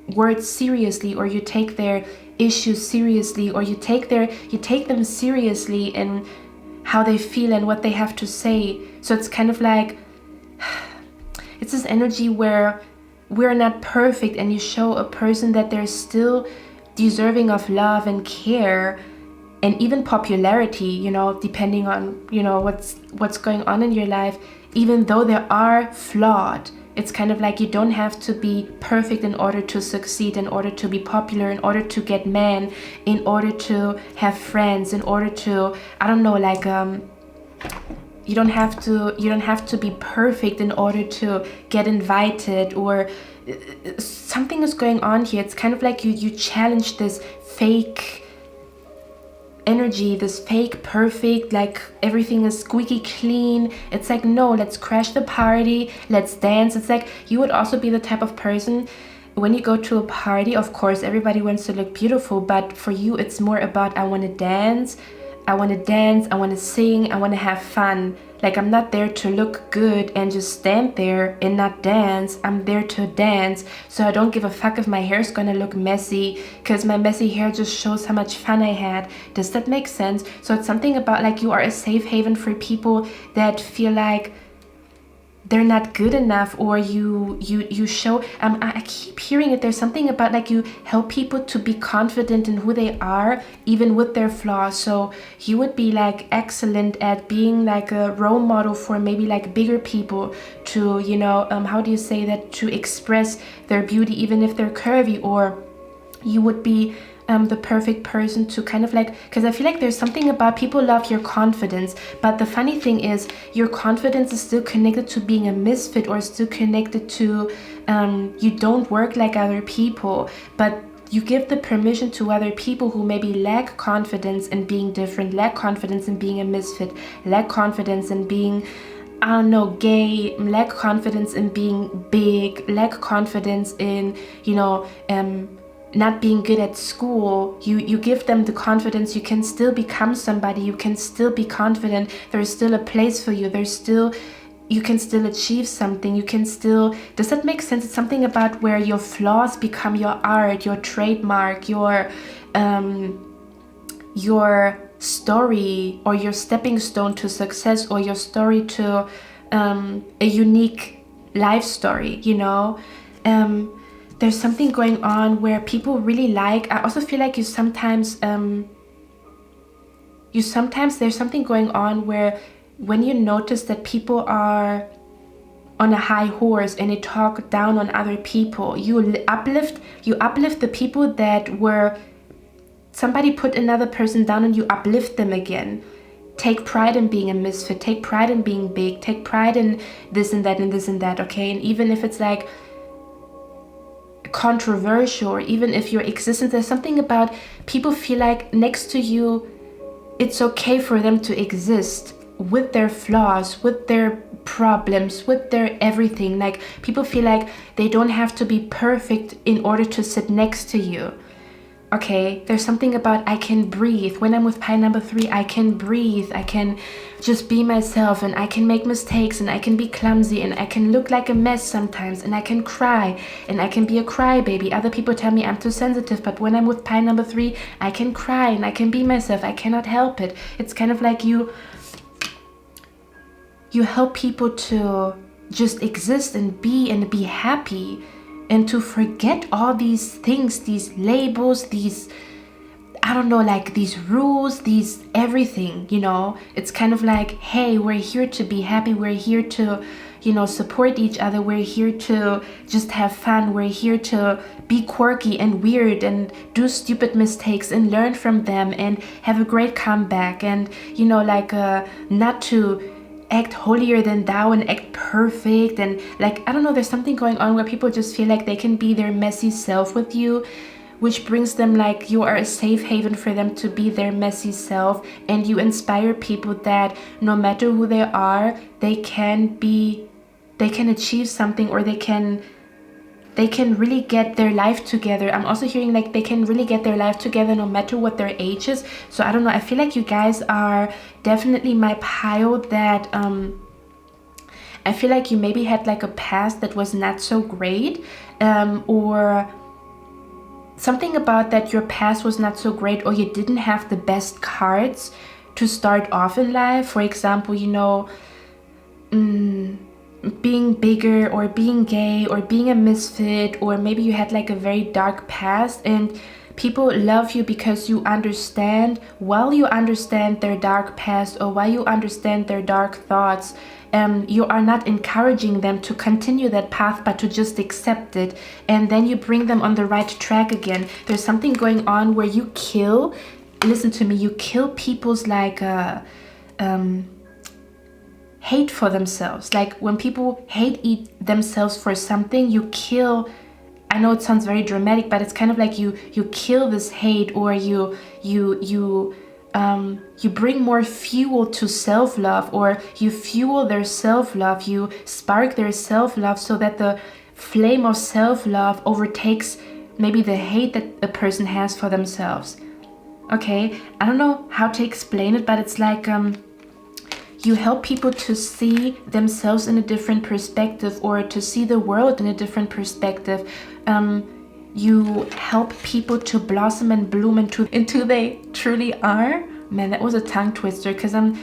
words seriously, or you take their issues seriously, or you take them seriously in how they feel and what they have to say. So it's kind of like, it's this energy where we're not perfect, and you show a person that they're still deserving of love and care and even popularity, you know, depending on, you know, what's going on in your life. Even though they are flawed, it's kind of like you don't have to be perfect in order to succeed, in order to be popular, in order to get men, in order to have friends, in order to, I don't know, like you don't have to be perfect in order to get invited, or something is going on here. It's kind of like you challenge this fake energy, this fake perfect, like everything is squeaky clean. It's like, no, let's crash the party, let's dance. It's like you would also be the type of person, when you go to a party, of course everybody wants to look beautiful, but for you it's more about, I want to dance, I want to sing, I want to have fun. Like, I'm not there to look good and just stand there and not dance. I'm there to dance. So I don't give a fuck if my hair's gonna look messy, because my messy hair just shows how much fun I had. Does that make sense? So it's something about like you are a safe haven for people that feel like they're not good enough, or you show, I keep hearing it, there's something about like you help people to be confident in who they are, even with their flaws. So you would be like excellent at being like a role model for maybe like bigger people to, you know, how do you say that, to express their beauty even if they're curvy. Or you would be the perfect person to kind of like, because I feel like there's something about people love your confidence, but the funny thing is your confidence is still connected to being a misfit, or still connected to you don't work like other people, but you give the permission to other people who maybe lack confidence in being different, lack confidence in being a misfit, lack confidence in being, I don't know, gay, lack confidence in being big, lack confidence in, you know, not being good at school. You give them the confidence. You can still become somebody. You can still be confident. There's still a place for you. You can still achieve something. You can still, does that make sense? It's something about where your flaws become your art, your trademark, your story, or your stepping stone to success, or your story to a unique life story, you know. There's something going on where people really like, I also feel like there's something going on where when you notice that people are on a high horse and they talk down on other people, you uplift the people that were, somebody put another person down and you uplift them again. Take pride in being a misfit, take pride in being big, take pride in this and that and this and that, okay? And even if it's like controversial, or even if your existence, there's something about people feel like next to you it's okay for them to exist with their flaws, with their problems, with their everything. Like, people feel like they don't have to be perfect in order to sit next to you. Okay, there's something about I can breathe. When I'm with pile number 3, I can breathe. I can just be myself, and I can make mistakes, and I can be clumsy, and I can look like a mess sometimes, and I can cry, and I can be a crybaby. Other people tell me I'm too sensitive, but when I'm with pile number 3, I can cry and I can be myself. I cannot help it. It's kind of like you help people to just exist and be happy, and to forget all these things, these labels, these, I don't know, like these rules, these everything, you know. It's kind of like, hey, we're here to be happy. We're here to, you know, support each other. We're here to just have fun. We're here to be quirky and weird and do stupid mistakes and learn from them and have a great comeback, and, you know, like not to act holier than thou and act perfect, and like, I don't know, there's something going on where people just feel like they can be their messy self with you, which brings them, like, you are a safe haven for them to be their messy self, and you inspire people that no matter who they are, they can achieve something, or they can really get their life together. I'm also hearing like they can really get their life together no matter what their age is. So I don't know, I feel like you guys are definitely my pile that I feel like you maybe had like a past that was not so great, or something about that your past was not so great, or you didn't have the best cards to start off in life. For example, you know, being bigger, or being gay, or being a misfit, or maybe you had like a very dark past, and people love you because you understand, while you understand their dark past, or while you understand their dark thoughts, you are not encouraging them to continue that path, but to just accept it, and then you bring them on the right track again. There's something going on where you kill, listen to me, you kill people's like hate for themselves. Like when people hate themselves for something, you kill. I know it sounds very dramatic, but it's kind of like you kill this hate, or you bring more fuel to self-love, or you fuel their self-love, you spark their self-love, so that the flame of self-love overtakes maybe the hate that a person has for themselves. Okay, I don't know how to explain it, but it's like you help people to see themselves in a different perspective, or to see the world in a different perspective. You help people to blossom and bloom into who they truly are. Man, that was a tongue twister, because I'm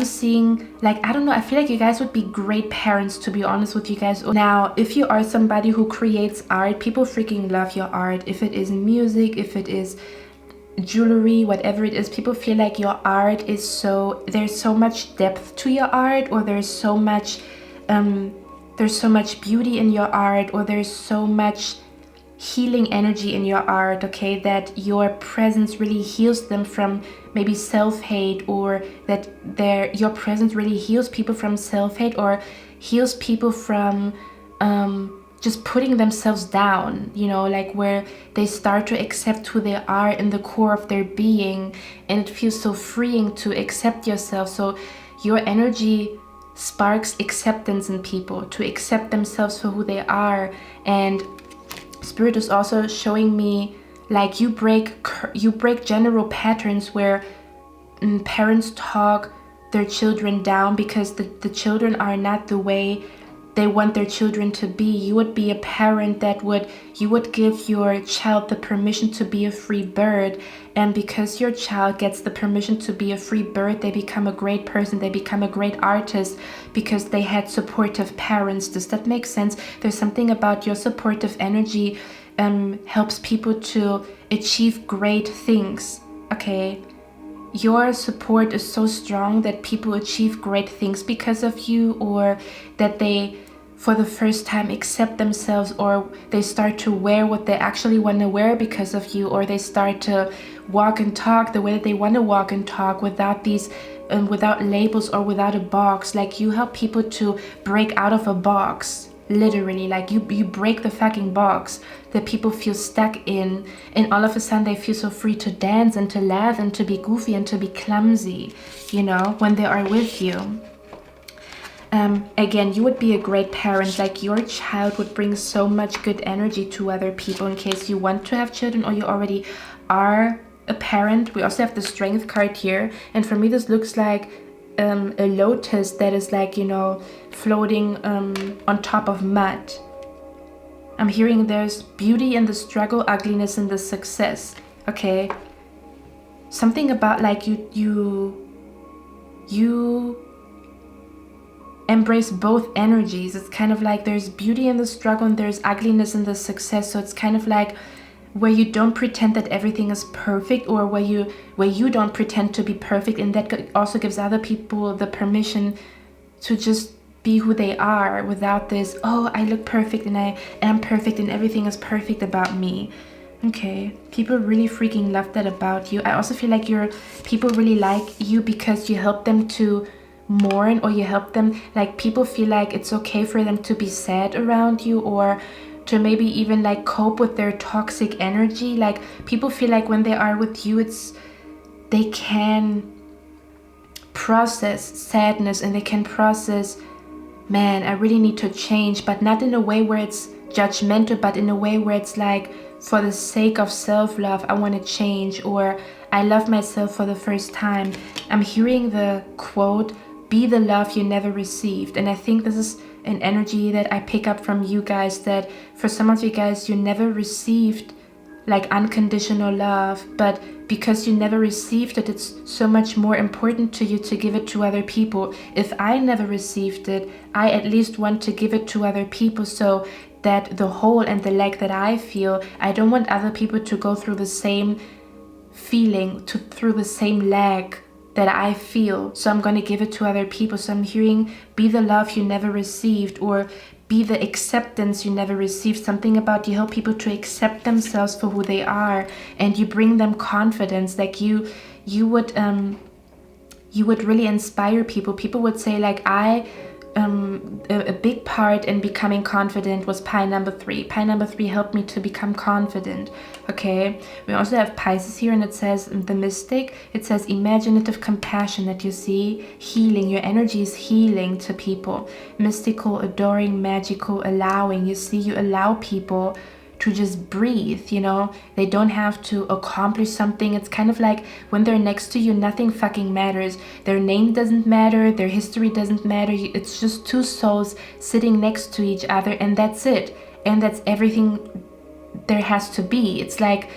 seeing, like, I don't know, I feel like you guys would be great parents, to be honest with you guys. Now, if you are somebody who creates art, people freaking love your art. If it is music, if it is jewelry, whatever it is, people feel like your art is there's so much depth to your art, or there's so much beauty in your art, or there's so much healing energy in your art, okay, that your presence really heals them from maybe self-hate, or that your presence really heals people from self-hate, or heals people from just putting themselves down, you know, like where they start to accept who they are in the core of their being, and it feels so freeing to accept yourself. So your energy sparks acceptance in people, to accept themselves for who they are. And Spirit is also showing me like you break general patterns where parents talk their children down because the children are not the way they want their children to be. You would be a parent that you would give your child the permission to be a free bird, and because your child gets the permission to be a free bird, they become a great person, they become a great artist, because they had supportive parents. Does that make sense? There's something about your supportive energy helps people to achieve great things, okay? Your support is so strong that people achieve great things because of you, or that they for the first time accept themselves, or they start to wear what they actually want to wear because of you, or they start to walk and talk the way that they want to walk and talk without these without labels or without a box. Like you help people to break out of a box, literally, like you break the fucking box that people feel stuck in, and all of a sudden they feel so free to dance and to laugh and to be goofy and to be clumsy, you know, when they are with you. Again, you would be a great parent. Like your child would bring so much good energy to other people, in case you want to have children or you already are apparent. We also have the Strength card here, and for me this looks like a lotus that is like, you know, floating on top of mud. I'm hearing there's beauty in the struggle, ugliness in the success. Okay, something about like you embrace both energies. It's kind of like there's beauty in the struggle and there's ugliness in the success. So it's kind of like where you don't pretend that everything is perfect, or where you don't pretend to be perfect, and that also gives other people the permission to just be who they are without this, oh, I look perfect and I am perfect and everything is perfect about me. Okay, people really freaking love that about you. I also feel like people really like you because you help them to mourn, or you help them, like people feel like it's okay for them to be sad around you, or to maybe even like cope with their toxic energy. Like people feel like when they are with you, they can process sadness and they can process, man, I really need to change, but not in a way where it's judgmental, but in a way where it's like, for the sake of self-love, I want to change, or I love myself for the first time. I'm hearing the quote, be the love you never received. And I think this is an energy that I pick up from you guys, that for some of you guys, you never received like unconditional love, but because you never received it, it's so much more important to you to give it to other people. If I never received it, I at least want to give it to other people, so that the hole and the lack that I feel, I don't want other people to go through the same feeling, through the same lack that I feel. So I'm going to give it to other people. So I'm hearing, be the love you never received, or be the acceptance you never received. Something about you help people to accept themselves for who they are, and you bring them confidence. Like you would really inspire people. People would say like, a big part in becoming confident was pie number 3. Pie number 3 helped me to become confident. Okay, we also have Pisces here, and it says the mystic. It says imaginative compassion, that you see healing. Your energy is healing to people. Mystical, adoring, magical, allowing. You see, you allow people to just breathe, you know. They don't have to accomplish something. It's kind of like when they're next to you, nothing fucking matters. Their name doesn't matter, their history doesn't matter. It's just two souls sitting next to each other, and that's it. And that's everything there has to be. It's like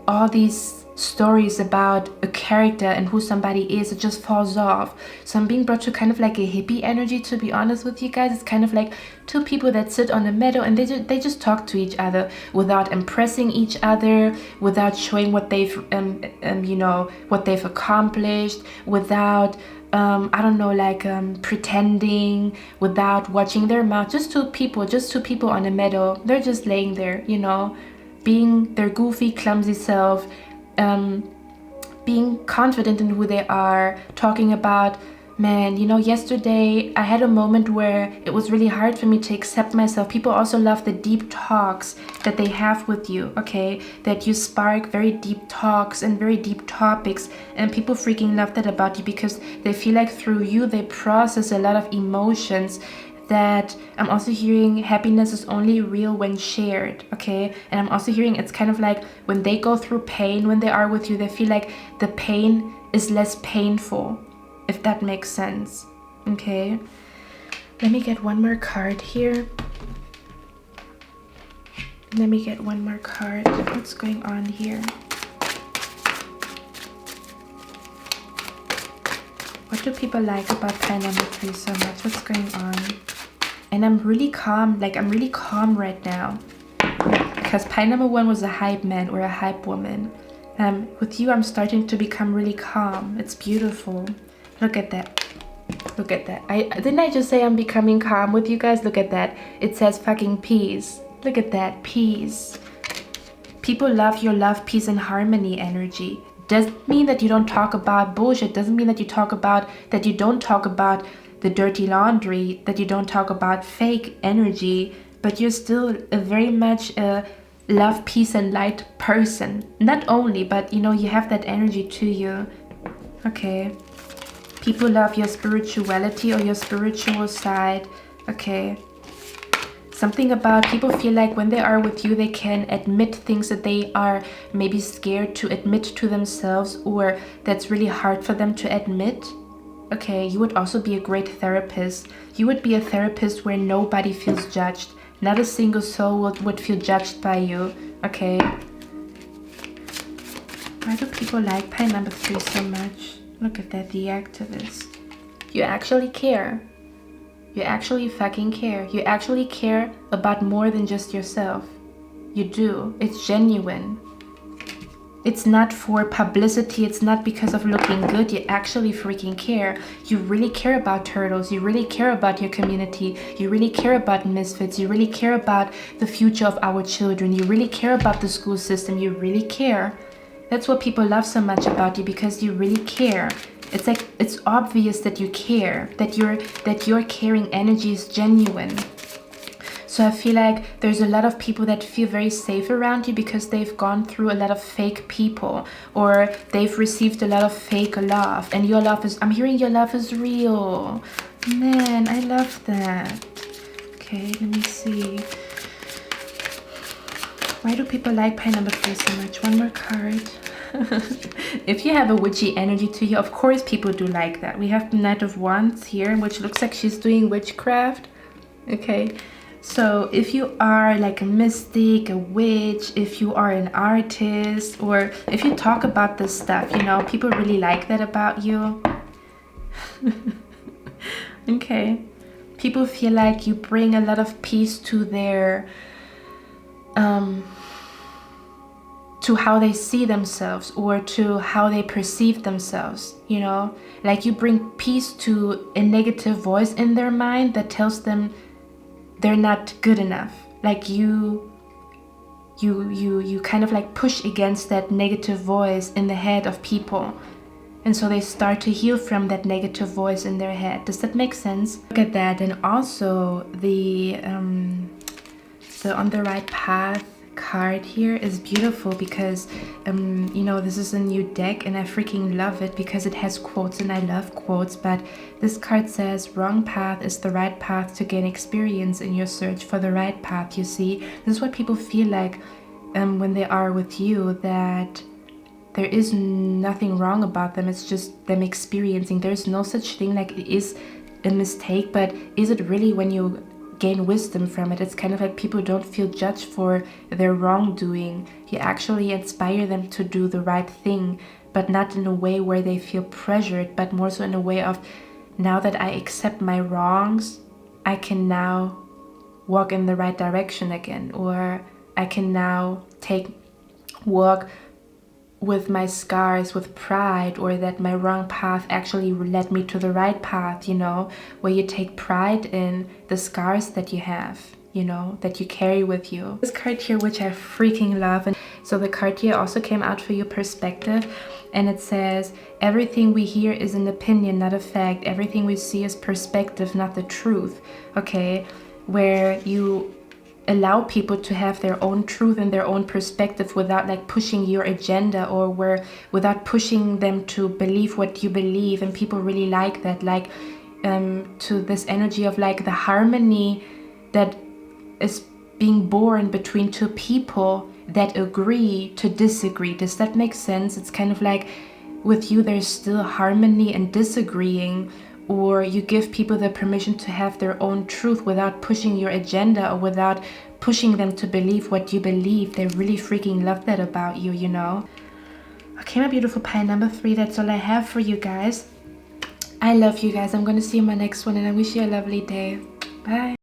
all these stories about a character and who somebody is, it just falls off. So I'm being brought to kind of like a hippie energy, to be honest with you guys. It's kind of like two people that sit on a meadow and they just talk to each other without impressing each other, without showing what they've what they've accomplished, without I don't know, like pretending, without watching their mouth. Just two people on a meadow. They're just laying there, you know, being their goofy, clumsy self, being confident in who they are, talking about, man, you know, yesterday I had a moment where it was really hard for me to accept myself. People also love the deep talks that they have with you, okay? That you spark very deep talks and very deep topics, and people freaking love that about you because they feel like through you they process a lot of emotions. That I'm also hearing happiness is only real when shared, okay? And I'm also hearing it's kind of like when they go through pain, when they are with you, they feel like the pain is less painful, if that makes sense, okay? Let me get one more card here. Let me get one more card. What's going on here? What do people like about pie number 3 so much? What's going on? And I'm really calm, like I'm really calm right now. Because pie number 1 was a hype man or a hype woman. With you, I'm starting to become really calm. It's beautiful. Look at that. Look at that. Didn't I just say I'm becoming calm with you guys? Look at that. It says fucking peace. Look at that, peace. People love your love, peace, and harmony energy. Doesn't mean that you don't talk about bullshit. Doesn't mean that you don't talk about the dirty laundry, that you don't talk about fake energy, but you're still a very much a love, peace, and light person. Not only, but you know, you have that energy to you. Okay. People love your spirituality or your spiritual side. Okay. Something about people feel like when they are with you, they can admit things that they are maybe scared to admit to themselves, or that's really hard for them to admit. Okay, you would also be a great therapist. You would be a therapist where nobody feels judged. Not a single soul would feel judged by you. Okay. Why do people like pile number 3 so much? Look at that, the activist. You actually care. You actually fucking care. You actually care about more than just yourself. You do. It's genuine. It's not for publicity. It's not because of looking good. You actually freaking care. You really care about turtles. You really care about your community. You really care about misfits. You really care about the future of our children. You really care about the school system. You really care. That's what people love so much about you, because you really care. It's like, it's obvious that you care, that your caring energy is genuine. So I feel like there's a lot of people that feel very safe around you because they've gone through a lot of fake people, or they've received a lot of fake love, and your love is, I'm hearing your love is real. Man, I love that. Okay, let me see. Why do people like pile number 3 so much? One more card. If you have a witchy energy to you, of course people do like that. We have the Knight of Wands here, which looks like she's doing witchcraft. Okay. So if you are like a mystic, a witch, if you are an artist, or if you talk about this stuff, you know, people really like that about you. Okay. People feel like you bring a lot of peace to their, to how they see themselves, or to how they perceive themselves, you know, like you bring peace to a negative voice in their mind that tells them they're not good enough. Like you kind of like push against that negative voice in the head of people. And so they start to heal from that negative voice in their head. Does that make sense? Look at that. And also the On the Right Path card here is beautiful because you know, this is a new deck and I freaking love it because it has quotes, and I love quotes. But this card says, wrong path is the right path to gain experience in your search for the right path. You see, this is what people feel like when they are with you, that there is nothing wrong about them. It's just them experiencing. There's no such thing like it is a mistake, but is it really when you gain wisdom from it? It's kind of like people don't feel judged for their wrongdoing. You actually inspire them to do the right thing, but not in a way where they feel pressured, but more so in a way of, now that I accept my wrongs, I can now walk in the right direction again, or I can now walk with my scars with pride, or that my wrong path actually led me to the right path, you know, where you take pride in the scars that you have, you know, that you carry with you. This card here, which I freaking love, and so the card here also came out for your perspective, and it says, everything we hear is an opinion, not a fact. Everything we see is perspective, not the truth. Okay, where you allow people to have their own truth and their own perspective without like pushing your agenda, or without pushing them to believe what you believe. And people really like that, like to this energy of like the harmony that is being born between two people that agree to disagree. Does that make sense? It's kind of like with you there's still harmony and disagreeing, or you give people the permission to have their own truth without pushing your agenda, or without pushing them to believe what you believe. They really freaking love that about you, you know? Okay, my beautiful pile number 3, that's all I have for you guys. I love you guys. I'm going to see you in my next one, and I wish you a lovely day. Bye.